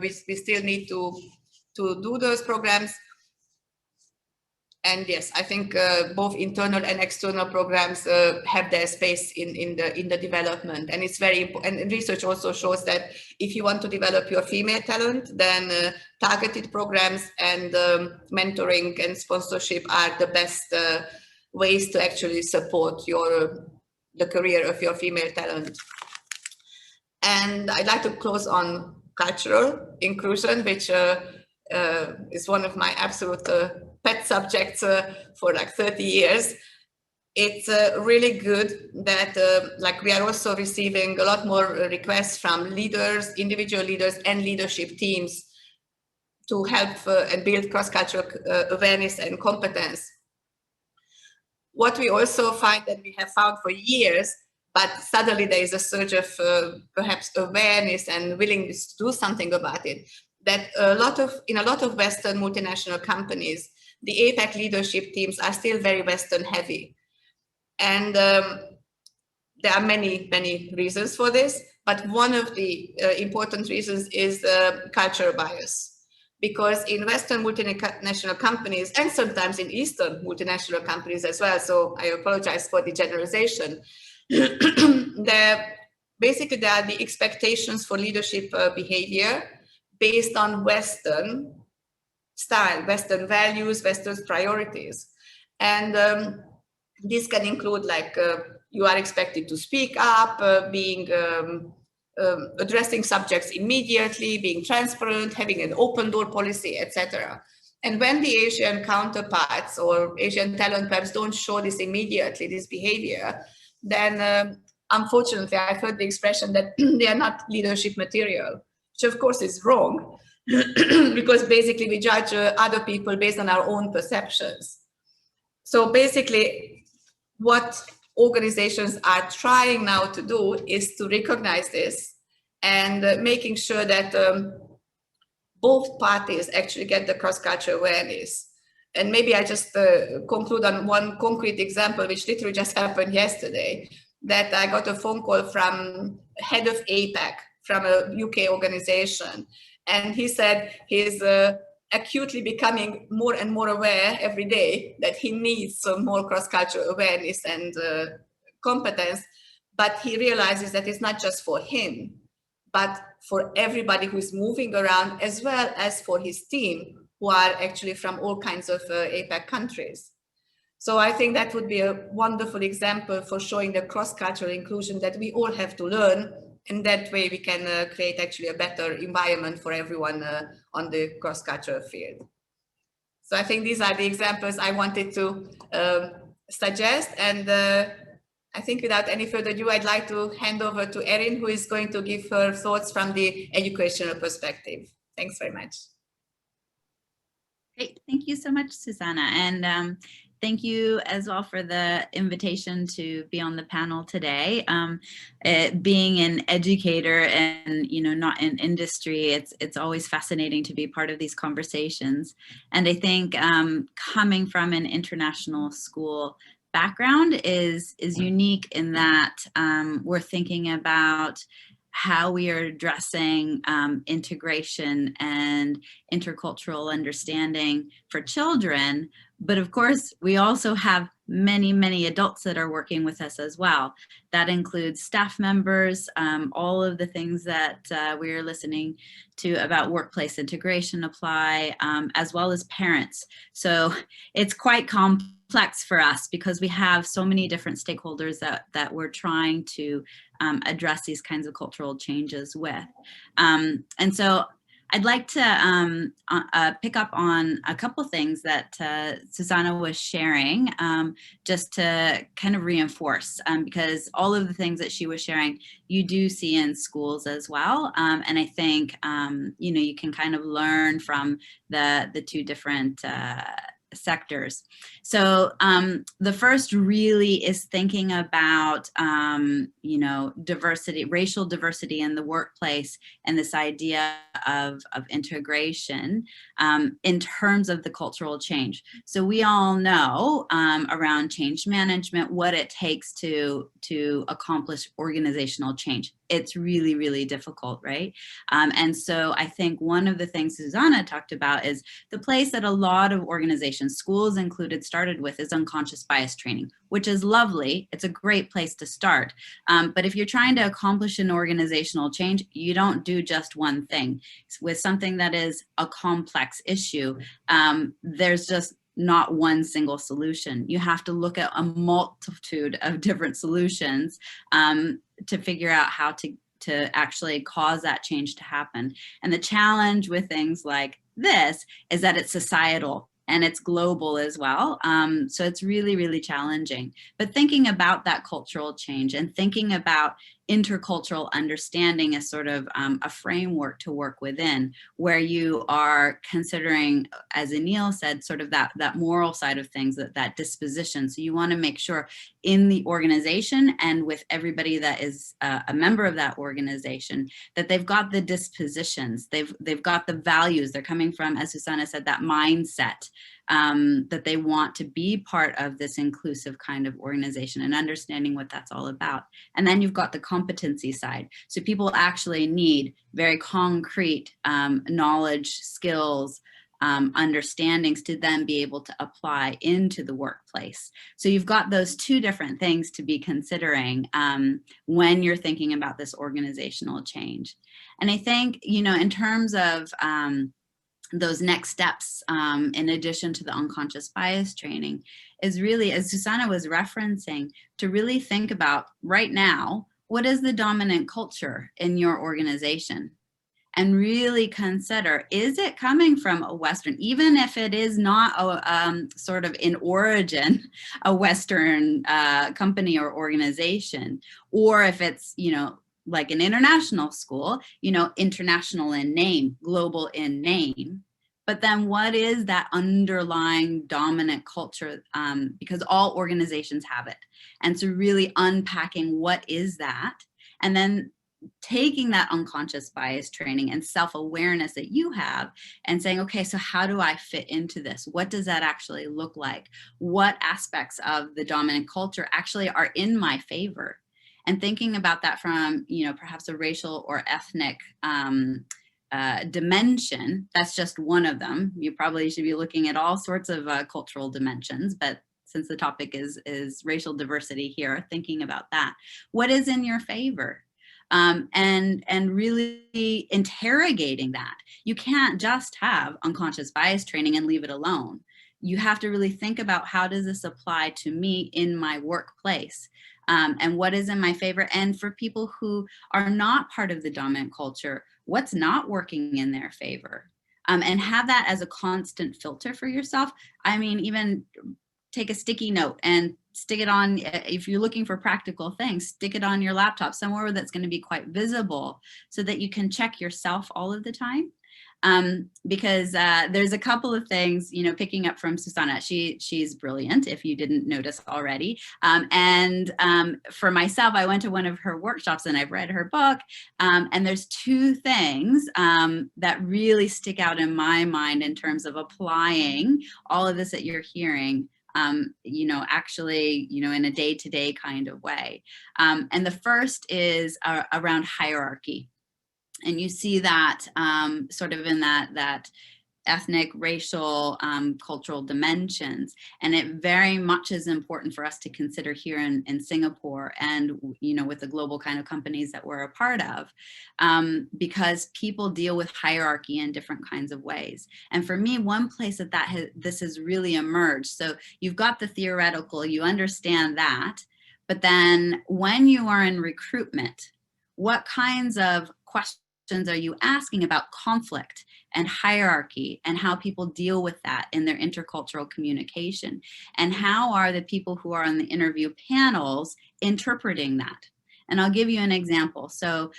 we still need to do those programs. And yes, I think both internal and external programs have their space in the development, and it's very important. And research also shows that if you want to develop your female talent, then targeted programs and mentoring and sponsorship are the best ways to actually support the career of your female talent. And I'd like to close on cultural inclusion, which is one of my absolute pet subjects for like 30 years. It's really good that like we are also receiving a lot more requests from leaders, individual leaders, and leadership teams to help and build cross-cultural awareness and competence. What we also find that we have found for years, but suddenly there is a surge of perhaps awareness and willingness to do something about it, that in a lot of Western multinational companies, the APAC leadership teams are still very Western heavy. And there are many, many reasons for this, but one of the important reasons is cultural bias. Because in Western multinational companies, and sometimes in Eastern multinational companies as well, so I apologize for the generalization, basically there are the expectations for leadership behavior based on Western style, Western values, Western priorities. And this can include like you are expected to speak up, addressing subjects immediately, being transparent, having an open door policy, etc. And when the Asian counterparts or Asian talent perhaps don't show this immediately, this behavior, then unfortunately I've heard the expression that they are not leadership material, which of course is wrong, because basically we judge other people based on our own perceptions. So basically what organizations are trying now to do is to recognize this and making sure that both parties actually get the cross-cultural awareness. And maybe I just conclude on one concrete example, which literally just happened yesterday, that I got a phone call from head of APAC from a UK organization. And he said he's acutely becoming more and more aware every day that he needs some more cross-cultural awareness and competence, but he realizes that it's not just for him, but for everybody who's moving around, as well as for his team, who are actually from all kinds of APAC countries. So I think that would be a wonderful example for showing the cross-cultural inclusion that we all have to learn. And that way we can create actually a better environment for everyone on the cross-cultural field. So I think these are the examples I wanted to suggest. And I think without any further ado, I'd like to hand over to Erin, who is going to give her thoughts from the educational perspective. Thanks very much. Great, thank you so much, Susanna. And Thank you as well for the invitation to be on the panel today. Being an educator and not in industry, it's always fascinating to be part of these conversations. And I think coming from an international school background is unique in that we're thinking about how we are addressing integration and intercultural understanding for children. But of course, we also have many, many adults that are working with us as well. That includes staff members, all of the things that we are listening to about workplace integration apply, as well as parents. So it's quite complex for us because we have so many different stakeholders that we're trying to address these kinds of cultural changes with. And so I'd like to pick up on a couple things that Susanna was sharing, just to kind of reinforce, because all of the things that she was sharing, you do see in schools as well. And I think, you can kind of learn from the two different sectors. So the first really is thinking about, diversity, racial diversity in the workplace, and this idea of integration in terms of the cultural change. So we all know around change management, what it takes to accomplish organizational change. It's really, really difficult, right? And so I think one of the things Susanna talked about is the place that a lot of organizations, schools included, started with is unconscious bias training, which is lovely. It's a great place to start. But if you're trying to accomplish an organizational change, you don't do just one thing. With something that is a complex issue, there's just not one single solution. You have to look at a multitude of different solutions to figure out how to actually cause that change to happen. And the challenge with things like this is that it's societal and it's global as well. So it's really, really challenging. But thinking about that cultural change and thinking about intercultural understanding as sort of a framework to work within, where you are considering, as Anil said, sort of that moral side of things, that disposition. So you want to make sure in the organization and with everybody that is a member of that organization, that they've got the dispositions, they've got the values, they're coming from, as Susanna said, that mindset, that they want to be part of this inclusive kind of organization and understanding what that's all about. And then you've got the competency side. So people actually need very concrete knowledge, skills, understandings to then be able to apply into the workplace. So you've got those two different things to be considering when you're thinking about this organizational change. And I think, in terms of those next steps, in addition to the unconscious bias training, is really, as Susanna was referencing, to really think about right now, what is the dominant culture in your organization? And really consider, is it coming from a Western, even if it is not a, sort of in origin, a Western company or organization, or if it's, like an international school, international in name, global in name. But then what is that underlying dominant culture? Because all organizations have it. And so really unpacking what is that, and then taking that unconscious bias training and self-awareness that you have and saying, okay, so how do I fit into this? What does that actually look like? What aspects of the dominant culture actually are in my favor? And thinking about that from, perhaps a racial or ethnic dimension, that's just one of them. You probably should be looking at all sorts of cultural dimensions, but since the topic is racial diversity here, thinking about that. What is in your favor? And really interrogating that. You can't just have unconscious bias training and leave it alone. You have to really think about, how does this apply to me in my workplace? And what is in my favor? And for people who are not part of the dominant culture, what's not working in their favor? And have that as a constant filter for yourself. I mean, even take a sticky note and stick it on, if you're looking for practical things, stick it on your laptop somewhere that's going to be quite visible so that you can check yourself all of the time. because there's a couple of things, you know, picking up from Susanna. She's brilliant, if you didn't notice already. For myself, I went to one of her workshops and I've read her book. And there's two things that really stick out in my mind in terms of applying all of this that you're hearing, you know, actually, you know, in a day-to-day kind of way. And the first is around hierarchy. And you see that sort of in that ethnic, racial, cultural dimensions. And it very much is important for us to consider here in Singapore and, you know, with the global kind of companies that we're a part of, because people deal with hierarchy in different kinds of ways. And for me, one place that this has really emerged. So you've got the theoretical, you understand that, but then when you are in recruitment, what kinds of questions are you asking about conflict and hierarchy and how people deal with that in their intercultural communication? And how are the people who are on the interview panels interpreting that? And I'll give you an example. So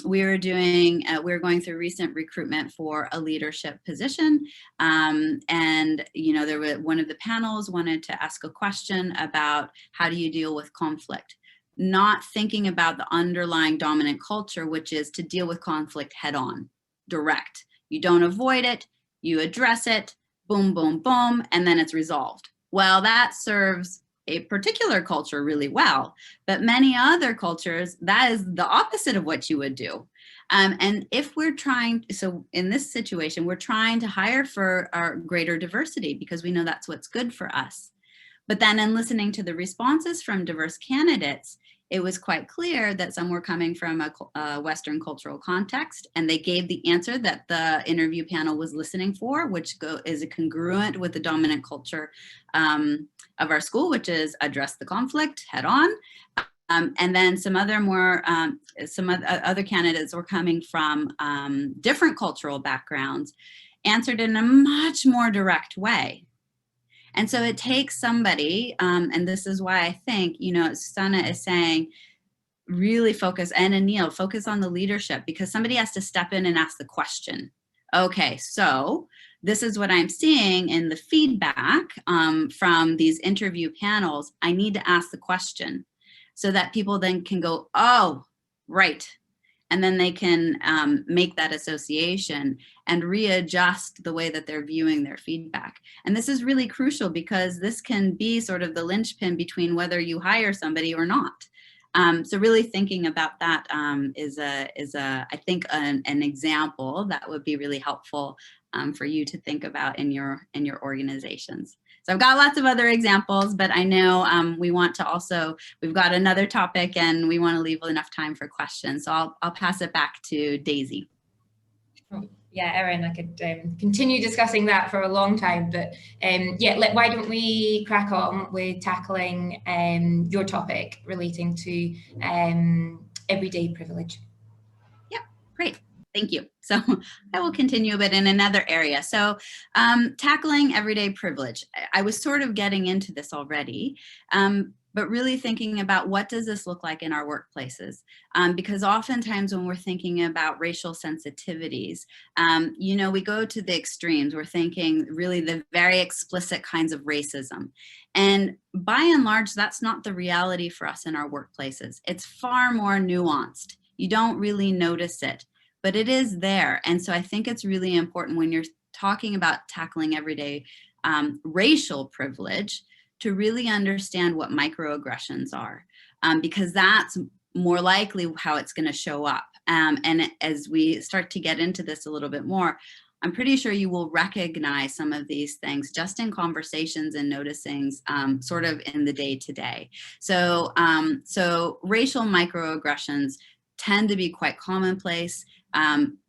we're going through recent recruitment for a leadership position. And, you know, one of the panels wanted to ask a question about how do you deal with conflict? Not thinking about the underlying dominant culture, which is to deal with conflict head on, direct. You don't avoid it, you address it, boom, boom, boom, and then it's resolved. Well, that serves a particular culture really well, but many other cultures, that is the opposite of what you would do. And if we're trying, so in this situation, we're trying to hire for our greater diversity because we know that's what's good for us. But then in listening to the responses from diverse candidates, it was quite clear that some were coming from a Western cultural context, and they gave the answer that the interview panel was listening for, which is congruent with the dominant culture of our school, which is address the conflict head on. And then some other other candidates were coming from different cultural backgrounds, answered in a much more direct way. And so it takes somebody, and this is why I think, you know, Susanna is saying, really focus, and Anil, focus on the leadership, because somebody has to step in and ask the question. Okay, so this is what I'm seeing in the feedback from these interview panels. I need to ask the question so that people then can go, oh, right. And then they can make that association and readjust the way that they're viewing their feedback. And this is really crucial because this can be sort of the linchpin between whether you hire somebody or not. So really thinking about that is I think an example that would be really helpful for you to think about in your organizations. So I've got lots of other examples, but I know we've got another topic and we want to leave enough time for questions. So I'll pass it back to Daisy. Yeah, Erin, I could continue discussing that for a long time, but yeah, why don't we crack on with tackling your topic relating to everyday privilege. Yeah, great. Thank you. So I will continue a bit in another area. So tackling everyday privilege. I was sort of getting into this already, but really thinking about what does this look like in our workplaces? Because oftentimes when we're thinking about racial sensitivities, you know, we go to the extremes. We're thinking really the very explicit kinds of racism. And by and large, that's not the reality for us in our workplaces. It's far more nuanced. You don't really notice it, but it is there. And so I think it's really important when you're talking about tackling everyday racial privilege to really understand what microaggressions are, because that's more likely how it's going to show up. And as we start to get into this a little bit more, I'm pretty sure you will recognize some of these things just in conversations and noticings sort of in the day-to-day. So, so racial microaggressions tend to be quite commonplace.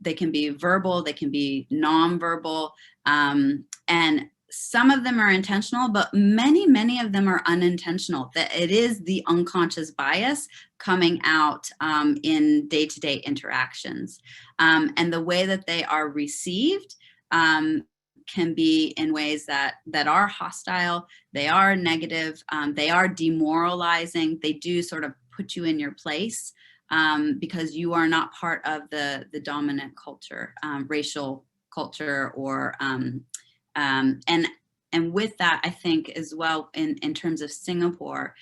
They can be verbal, they can be nonverbal, and some of them are intentional, but many of them are unintentional. That it is the unconscious bias coming out in day-to-day interactions. And the way that they are received can be in ways that are hostile, they are negative, they are demoralizing, they do sort of put you in your place because you are not part of the dominant culture, racial culture, or and with that, I think as well, in terms of Singapore,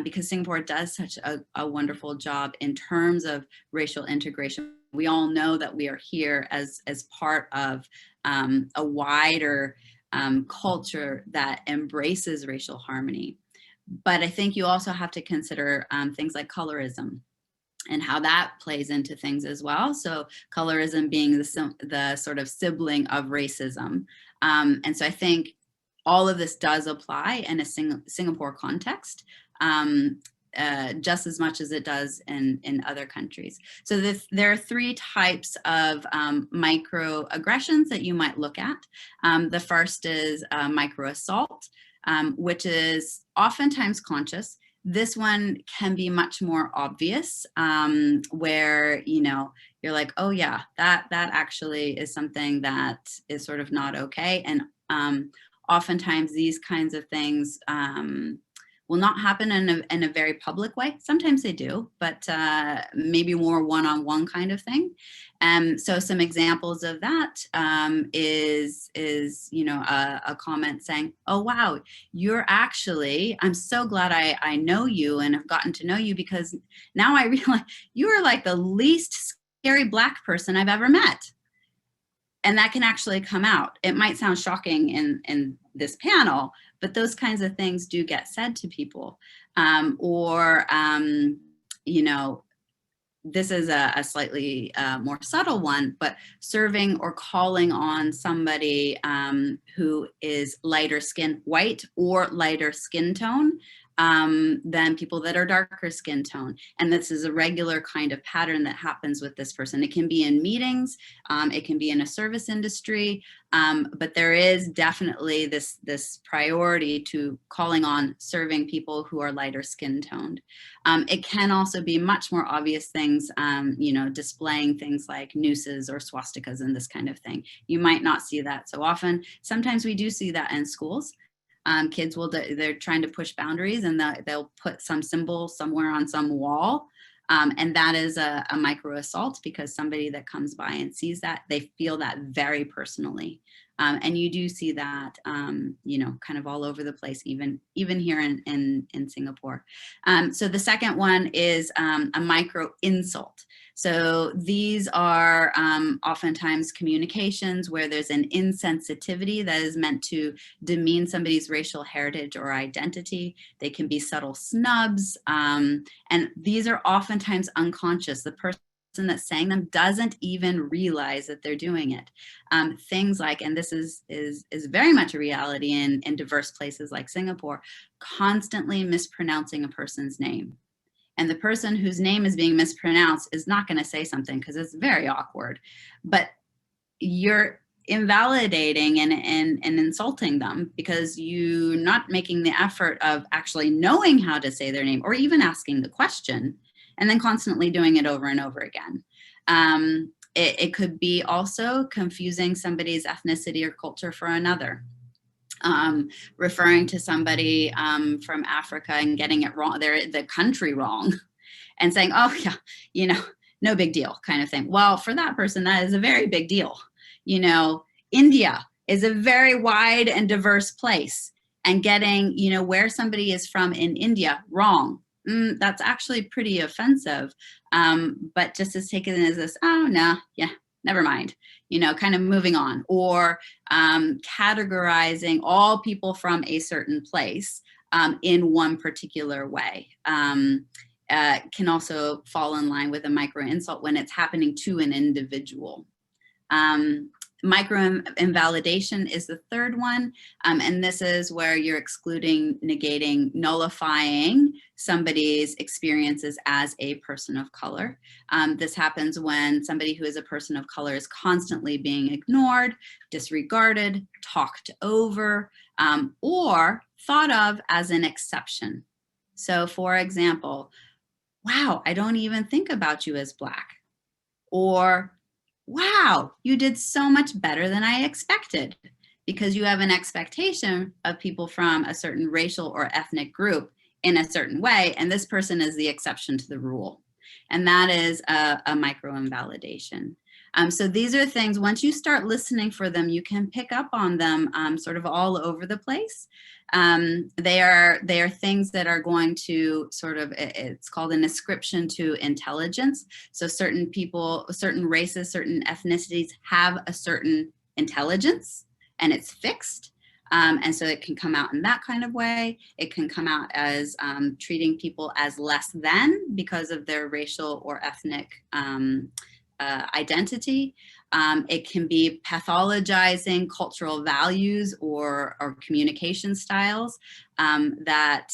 because Singapore does such a wonderful job in terms of racial integration. We all know that we are here as part of a wider culture that embraces racial harmony. But I think you also have to consider things like colorism and how that plays into things as well. So colorism being the sort of sibling of racism. And so I think all of this does apply in a Singapore context, just as much as it does in other countries. So there are 3 types of microaggressions that you might look at. The first is microassault, which is oftentimes conscious. This one can be much more obvious, where, you know, you're like, oh yeah, that actually is something that is sort of not okay. And oftentimes these kinds of things will not happen in a very public way. Sometimes they do, but maybe more one-on-one kind of thing. So some examples of that is you know, a comment saying, oh wow, you're actually, I'm so glad I know you and have gotten to know you, because now I realize you are like the least scary Black person I've ever met. And that can actually come out. It might sound shocking in this panel, but those kinds of things do get said to people. You know, this is a slightly more subtle one, but serving or calling on somebody who is lighter skin, white or lighter skin tone, than people that are darker skin tone. And this is a regular kind of pattern that happens with this person. It can be in meetings, it can be in a service industry, but there is definitely this priority to calling on serving people who are lighter skin toned. It can also be much more obvious things, you know, displaying things like nooses or swastikas and this kind of thing. You might not see that so often. Sometimes we do see that in schools. Kids they're trying to push boundaries, and they'll put some symbol somewhere on some wall. And that is a micro assault, because somebody that comes by and sees that, they feel that very personally. And you do see that, you know, kind of all over the place, even here in Singapore. So the second one is a micro insult. So these are oftentimes communications where there's an insensitivity that is meant to demean somebody's racial heritage or identity. They can be subtle snubs, and these are oftentimes unconscious. The person that's saying them doesn't even realize that they're doing it. Things like, and this is very much a reality in diverse places like Singapore, constantly mispronouncing a person's name. And the person whose name is being mispronounced is not going to say something because it's very awkward, but you're invalidating and insulting them because you're not making the effort of actually knowing how to say their name or even asking the question, and then constantly doing it over and over again. It could be also confusing somebody's ethnicity or culture for another. Referring to somebody from Africa and getting it wrong, the country wrong, and saying, oh yeah, you know, no big deal kind of thing. Well, for that person, that is a very big deal. You know, India is a very wide and diverse place, and getting, you know, where somebody is from in India wrong, that's actually pretty offensive. But just as taken as this, oh no, yeah, never mind, you know, kind of moving on. Or categorizing all people from a certain place in one particular way can also fall in line with a micro insult when it's happening to an individual. Micro invalidation is the third one, and this is where you're excluding, negating, nullifying somebody's experiences as a person of color. This happens when somebody who is a person of color is constantly being ignored, disregarded, talked over, or thought of as an exception. So for example, wow, I don't even think about you as Black. Or, wow, you did so much better than I expected, because you have an expectation of people from a certain racial or ethnic group in a certain way, and this person is the exception to the rule. And that is a micro invalidation. So these are things, once you start listening for them, you can pick up on them sort of all over the place. They are things that are going to sort of, it's called an ascription to intelligence. So certain people, certain races, certain ethnicities have a certain intelligence, and it's fixed. And so it can come out in that kind of way. It can come out as treating people as less than because of their racial or ethnic identity. It can be pathologizing cultural values or communication styles that,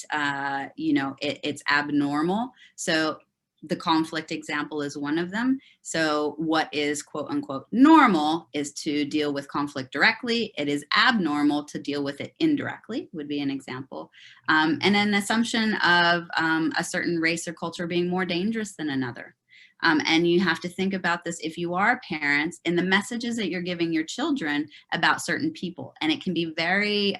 you know, it's abnormal. So the conflict example is one of them. So what is quote unquote normal is to deal with conflict directly. It is abnormal to deal with it indirectly, would be an example. And an assumption of a certain race or culture being more dangerous than another. And you have to think about this if you are parents in the messages that you're giving your children about certain people. And it can be very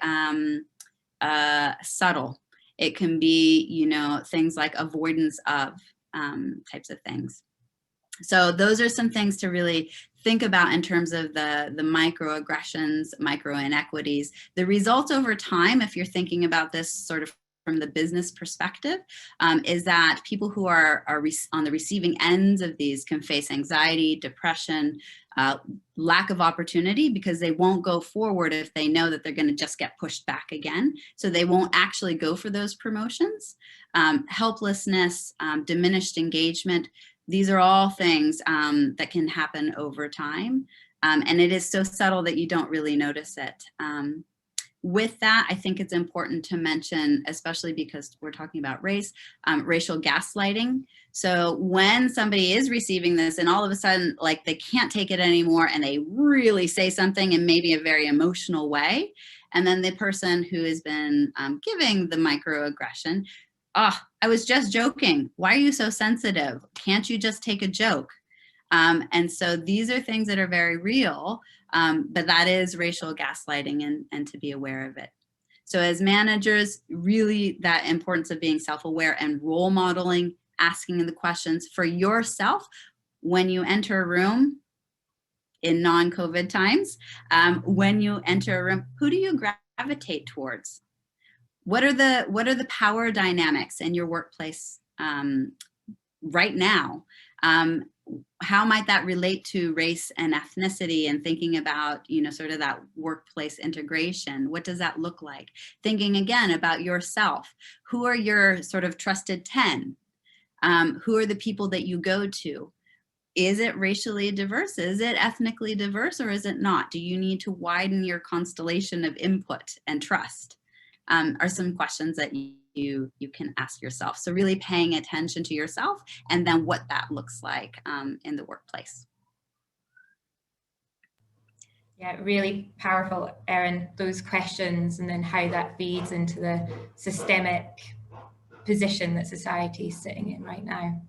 subtle. It can be, you know, things like avoidance of types of things. So those are some things to really think about in terms of the microaggressions, micro inequities. The results over time, if you're thinking about this sort of from the business perspective, is that people who are on the receiving ends of these can face anxiety, depression, lack of opportunity, because they won't go forward if they know that they're going to just get pushed back again. So they won't actually go for those promotions. Helplessness, diminished engagement. These are all things that can happen over time. And it is so subtle that you don't really notice it. With that, I think it's important to mention, especially because we're talking about race, racial gaslighting. So when somebody is receiving this and all of a sudden, like, they can't take it anymore and they really say something in maybe a very emotional way, and then the person who has been giving the microaggression, oh, I was just joking. Why are you so sensitive? Can't you just take a joke? And so these are things that are very real, but that is racial gaslighting, and to be aware of it. So as managers, really that importance of being self-aware and role modeling, asking the questions for yourself when you enter a room in non-COVID times. When you enter a room, who do you gravitate towards? What are the power dynamics in your workplace right now? How might that relate to race and ethnicity, and thinking about, you know, sort of that workplace integration? What does that look like? Thinking again about yourself. Who are your sort of trusted 10? Who are the people that you go to? Is it racially diverse? Is it ethnically diverse, or is it not? Do you need to widen your constellation of input and trust? Are some questions that you can ask yourself. So really paying attention to yourself and then what that looks like in the workplace. Yeah, really powerful, Erin, those questions, and then how that feeds into the systemic position that society is sitting in right now.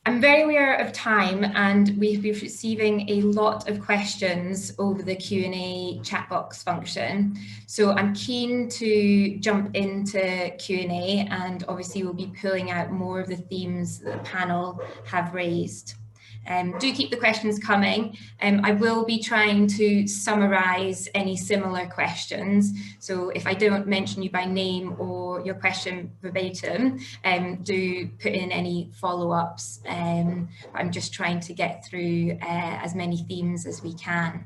I'm very aware of time, and we've been receiving a lot of questions over the Q&A chat box function. So I'm keen to jump into Q&A, and obviously we'll be pulling out more of the themes that the panel have raised. Do keep the questions coming. I will be trying to summarise any similar questions. So if I don't mention you by name or your question verbatim, do put in any follow-ups. I'm just trying to get through as many themes as we can.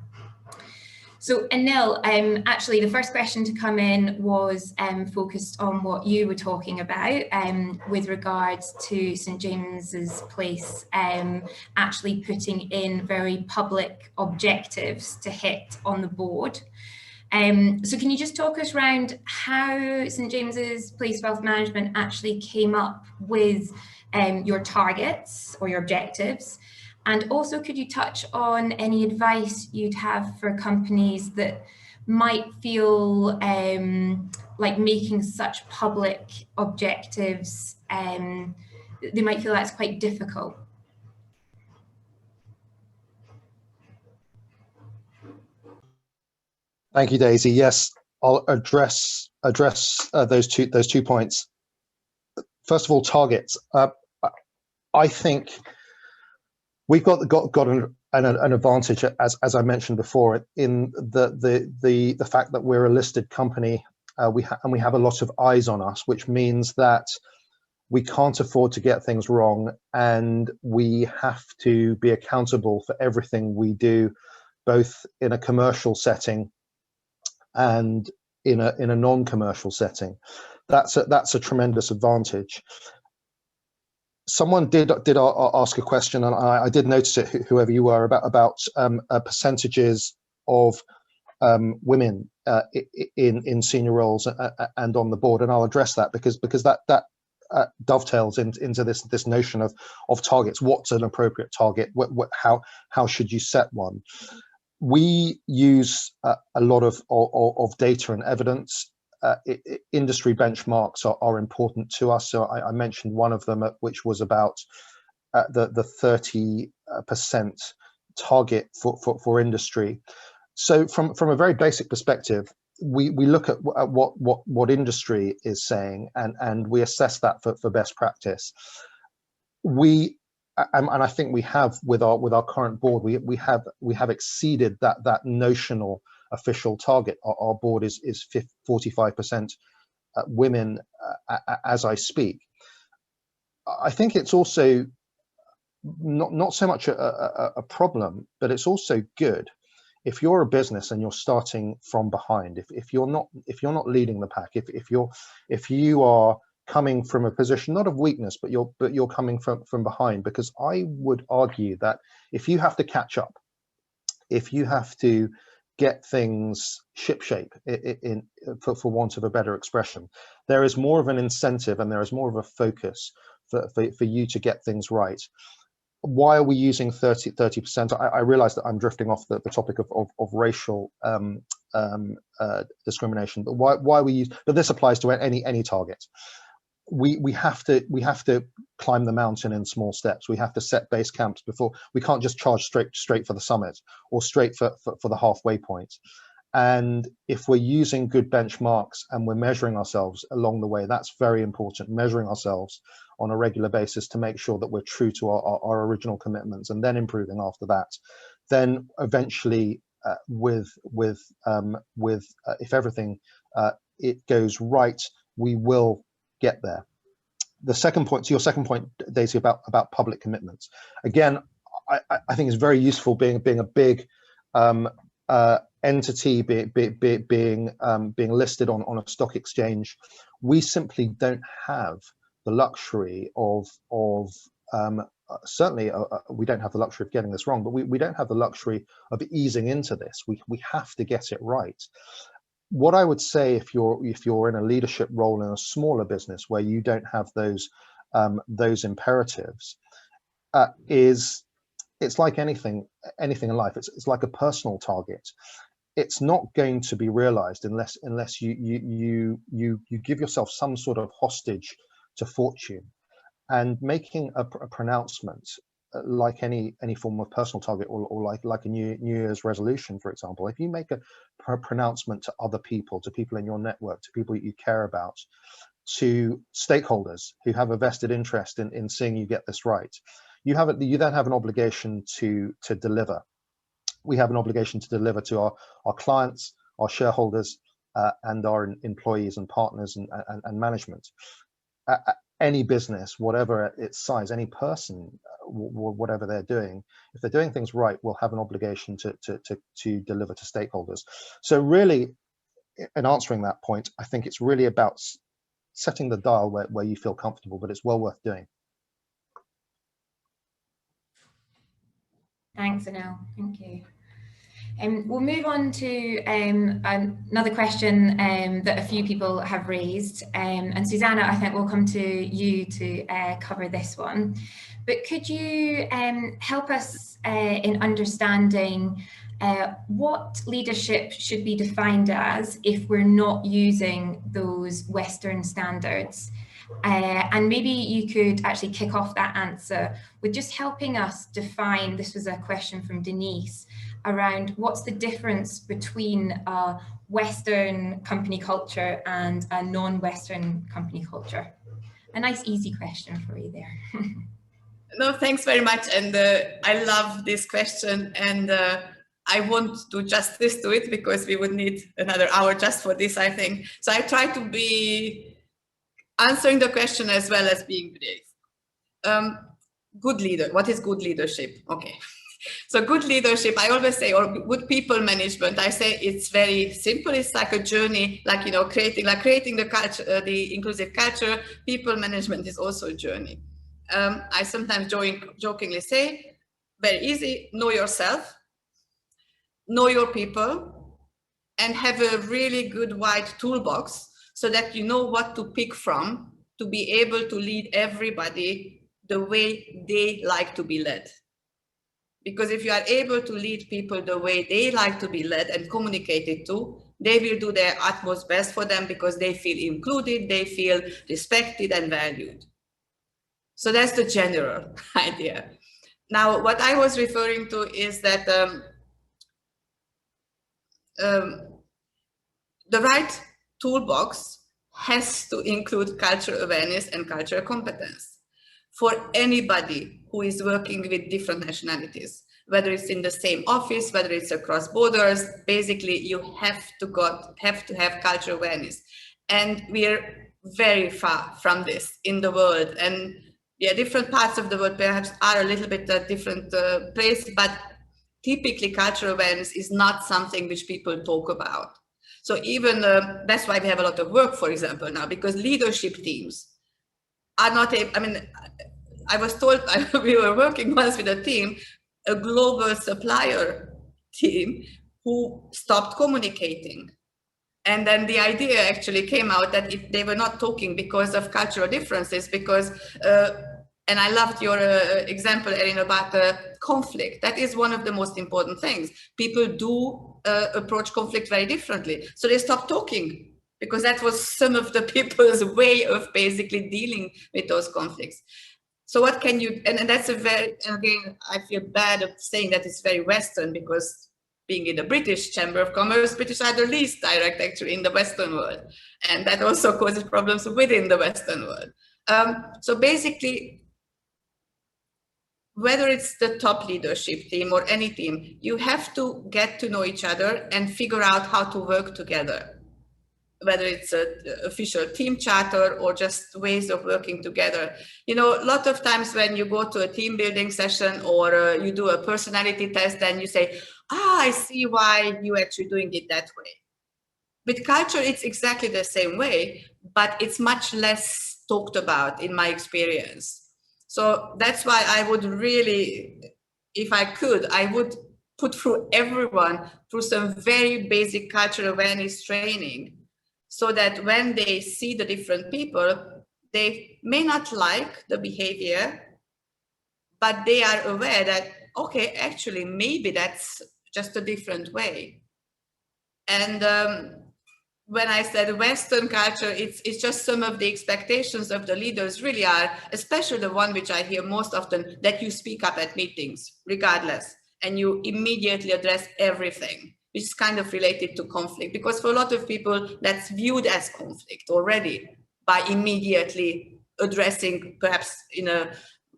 So Anil, actually the first question to come in was focused on what you were talking about with regards to St James's Place actually putting in very public objectives to hit on the board. So can you just talk us around how St James's Place Wealth Management actually came up with your targets or your objectives? And also, could you touch on any advice you'd have for companies that might feel like making such public objectives, they might feel that's quite difficult? Thank you, Daisy. Yes, I'll address those two points. First of all, targets. I think we've got an advantage, as I mentioned before, in the fact that we're a listed company. We have a lot of eyes on us, which means that we can't afford to get things wrong, and we have to be accountable for everything we do, both in a commercial setting and in a non-commercial setting. That's a tremendous advantage. Someone did ask a question, and I did notice it, whoever you were, about percentages of women in senior roles and on the board, and I'll address that because that dovetails into this notion of targets. What's an appropriate target? How should you set one? We use a lot of data and evidence. Industry benchmarks are important to us. So I mentioned one of them, which was about the 30% target for industry. So from a very basic perspective, we look at what industry is saying, and we assess that for best practice. And I think we have with our current board, we have exceeded that notional official target. Our board is 45% women as I speak. I think it's also not so much a problem, but it's also good. If you're a business and you're starting from behind, if you're not leading the pack, if you are coming from a position not of weakness, but you're coming from behind, because I would argue that if you have to catch up, if you have to get things shipshape, for want of a better expression, there is more of an incentive and there is more of a focus for you to get things right. Why are we using 30%? I realize that I'm drifting off the topic of racial discrimination, but why we use? But this applies to any target. We have to climb the mountain in small steps. We have to set base camps before. We can't just charge straight for the summit or straight for the halfway point. And if we're using good benchmarks and we're measuring ourselves along the way, that's very important. Measuring ourselves on a regular basis to make sure that we're true to our original commitments, and then improving after that. Then eventually, if everything it goes right, we will get there. The second point, to your second point, Daisy, about public commitments. Again, I think it's very useful being a big entity, being listed on a stock exchange. We simply don't have the luxury of certainly we don't have the luxury of getting this wrong, but we don't have the luxury of easing into this. We have to get it right. What I would say, if you're in a leadership role in a smaller business where you don't have those imperatives, is it's like anything in life. It's like a personal target. It's not going to be realized unless you give yourself some sort of hostage to fortune. And making a pronouncement, like any form of personal target, or like a New Year's resolution, for example, if you make a pronouncement to other people, to people in your network, to people that you care about, to stakeholders who have a vested interest in seeing you get this right, you then have an obligation to deliver. We have an obligation to deliver to our clients, our shareholders, and our employees and partners and management. Any business, whatever its size, any person, whatever they're doing, if they're doing things right, will have an obligation to deliver to stakeholders. So really, in answering that point, I think it's really about setting the dial where you feel comfortable, but it's well worth doing. Thanks, Anil. Thank you. We'll move on to another question that a few people have raised. And Susanna, I think we'll come to you to cover this one. But could you help us in understanding what leadership should be defined as if we're not using those Western standards? And maybe you could actually kick off that answer with just helping us define, this was a question from Denise, around what's the difference between a Western company culture and a non-Western company culture? A nice easy question for you there. No, thanks very much. And I love this question. And I won't do justice to it because we would need another hour just for this, I think. So I try to be answering the question as well as being brief. Good leader. What is good leadership? Okay. So good leadership, I always say, or good people management, I say it's very simple. It's like a journey, like, you know, creating the culture, the inclusive culture. People management is also a journey. I sometimes jokingly say, very easy, know yourself, know your people, and have a really good wide toolbox so that you know what to pick from to be able to lead everybody the way they like to be led. Because if you are able to lead people the way they like to be led and communicated to, they will do their utmost best for them because they feel included, they feel respected and valued. So that's the general idea. Now, what I was referring to is that the right toolbox has to include cultural awareness and cultural competence for anybody who is working with different nationalities, whether it's in the same office, whether it's across borders. Basically, you have to have cultural awareness. And we're very far from this in the world. And yeah, different parts of the world perhaps are a little bit different place, but typically cultural awareness is not something which people talk about. So even that's why we have a lot of work, for example, now, because leadership teams are not able, I mean, I was told we were working once with a team, a global supplier team who stopped communicating. And then the idea actually came out that they were not talking because of cultural differences, because, and I loved your example, Erin, about conflict. That is one of the most important things. People do approach conflict very differently. So they stopped talking because that was some of the people's way of basically dealing with those conflicts. So what can you, and that's a very, again, I feel bad of saying that it's very Western, because being in the British Chamber of Commerce, British are the least direct actually in the Western world. And that also causes problems within the Western world. So basically, whether it's the top leadership team or any team, you have to get to know each other and figure out how to work together. Whether it's an official team charter or just ways of working together. You know, a lot of times when you go to a team building session or you do a personality test, and you say, I see why you're actually doing it that way. With culture, it's exactly the same way, but it's much less talked about in my experience. So that's why I would really, if I could, I would put through everyone through some very basic cultural awareness training, so that when they see the different people, they may not like the behavior, but they are aware that, okay, actually, maybe that's just a different way. And when I said Western culture, it's just some of the expectations of the leaders really are, especially the one which I hear most often, that you speak up at meetings, regardless, and you immediately address everything, which is kind of related to conflict, because for a lot of people, that's viewed as conflict already by immediately addressing, perhaps in a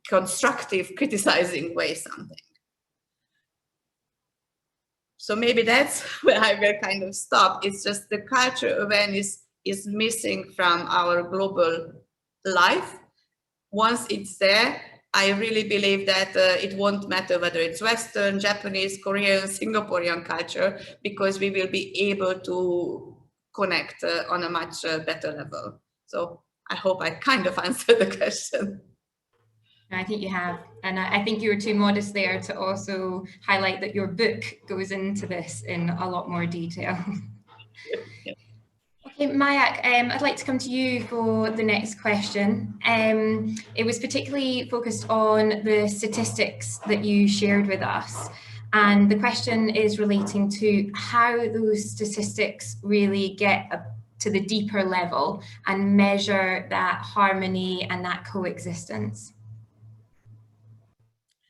constructive, criticizing way, something. So maybe that's where I will kind of stop. It's just the cultural awareness is missing from our global life. Once it's there, I really believe that it won't matter whether it's Western, Japanese, Korean, Singaporean culture, because we will be able to connect on a much better level. So I hope I kind of answered the question. I think you have, and I think you were too modest there to also highlight that your book goes into this in a lot more detail. Yeah. Okay, Mayak, I'd like to come to you for the next question. It was particularly focused on the statistics that you shared with us. And the question is relating to how those statistics really get to the deeper level and measure that harmony and that coexistence.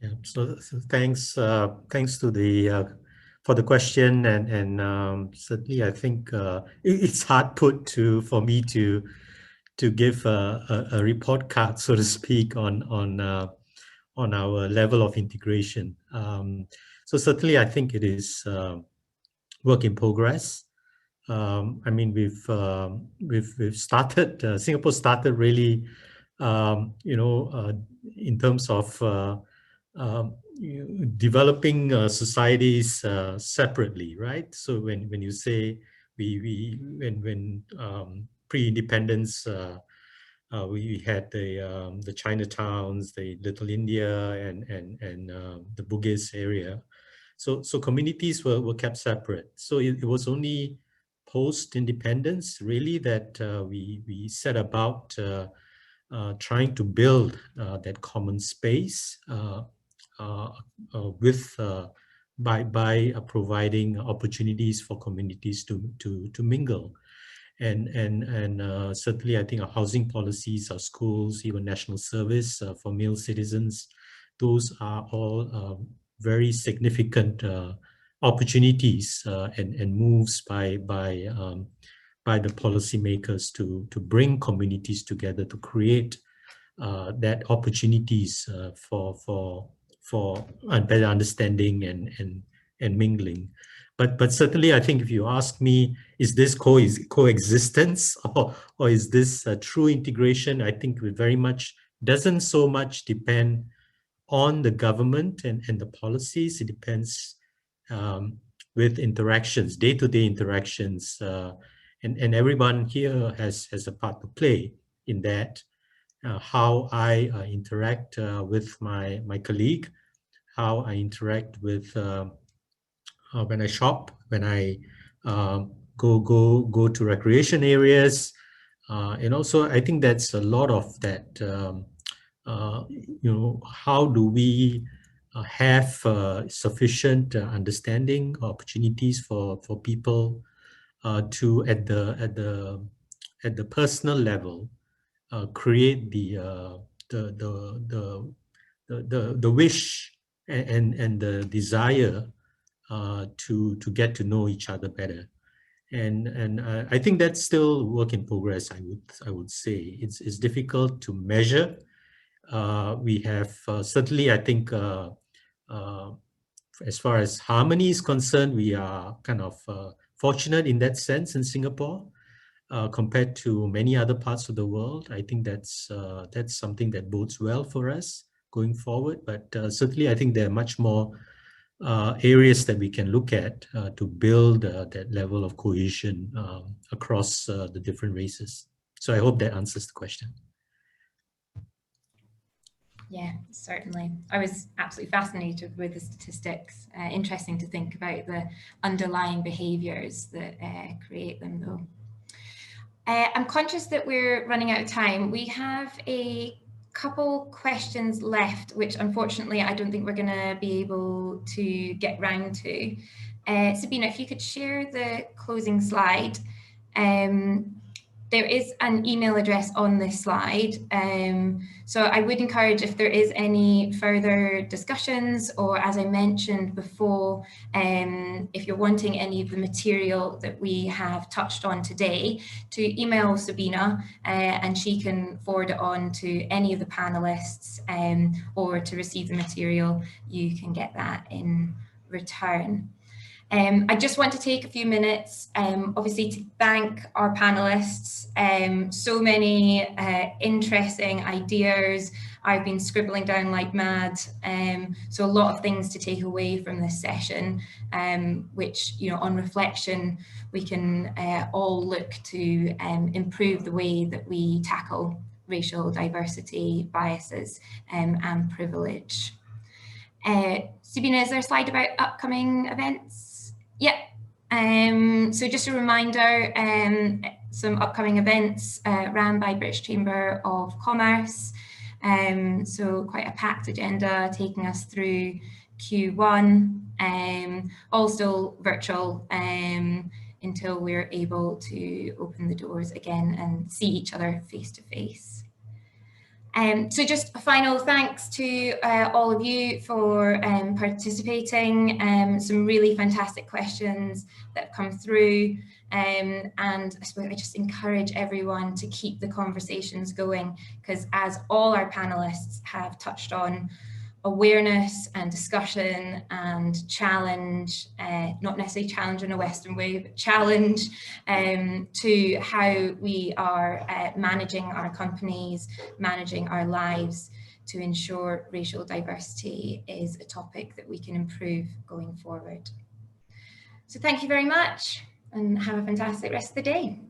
Yeah, so thanks to the for the question, and certainly I think it's hard for me to give a report card, so to speak, on our level of integration. So certainly, I think it is work in progress. I mean, we've started. Singapore started really, in terms of developing societies separately, right? So when you say when pre-independence, we had the Chinatowns, the Little India, and the Bugis area. So communities were kept separate. So it was only post-independence really that we set about trying to build that common space by providing opportunities for communities to mingle. And certainly, I think our housing policies, our schools, even national service for male citizens, those are all very significant opportunities and moves by the policymakers to bring communities together, to create that opportunities for better understanding and mingling. But certainly, I think if you ask me, is this coexistence or is this true integration? I think it very much doesn't so much depend on the government and the policies. It depends with interactions, day-to-day interactions, and everyone here has a part to play in that. How I interact with my colleague, how I interact with when I shop, when I go to recreation areas, and also I think that's a lot of that. How do we have sufficient understanding, opportunities for people to at the personal level create the wish and the desire to get to know each other better, and I think that's still work in progress. I would say it's difficult to measure. We have certainly, I think, as far as harmony is concerned, we are kind of fortunate in that sense in Singapore. Compared to many other parts of the world, I think that's something that bodes well for us going forward. But certainly, I think there are much more areas that we can look at to build that level of cohesion across the different races. So I hope that answers the question. Yeah, certainly. I was absolutely fascinated with the statistics. Interesting to think about the underlying behaviours that create them, though. I'm conscious that we're running out of time. We have a couple questions left, which unfortunately I don't think we're going to be able to get round to. Sabina, if you could share the closing slide. There is an email address on this slide. So I would encourage, if there is any further discussions, or as I mentioned before, if you're wanting any of the material that we have touched on today, to email Sabina and she can forward it on to any of the panelists, or to receive the material, you can get that in return. I just want to take a few minutes, obviously, to thank our panelists. So many interesting ideas. I've been scribbling down like mad. So a lot of things to take away from this session, which, on reflection, we can all look to improve the way that we tackle racial diversity, biases, and privilege. Sabina, is there a slide about upcoming events? Yep. So just a reminder, some upcoming events ran by British Chamber of Commerce. So quite a packed agenda taking us through Q1, all still virtual until we're able to open the doors again and see each other face to face. So just a final thanks to all of you for participating. Some really fantastic questions that have come through. And I suppose I just encourage everyone to keep the conversations going, because as all our panelists have touched on, awareness and discussion and challenge, not necessarily challenge in a Western way, but challenge to how we are managing our companies, managing our lives, to ensure racial diversity is a topic that we can improve going forward. So thank you very much and have a fantastic rest of the day.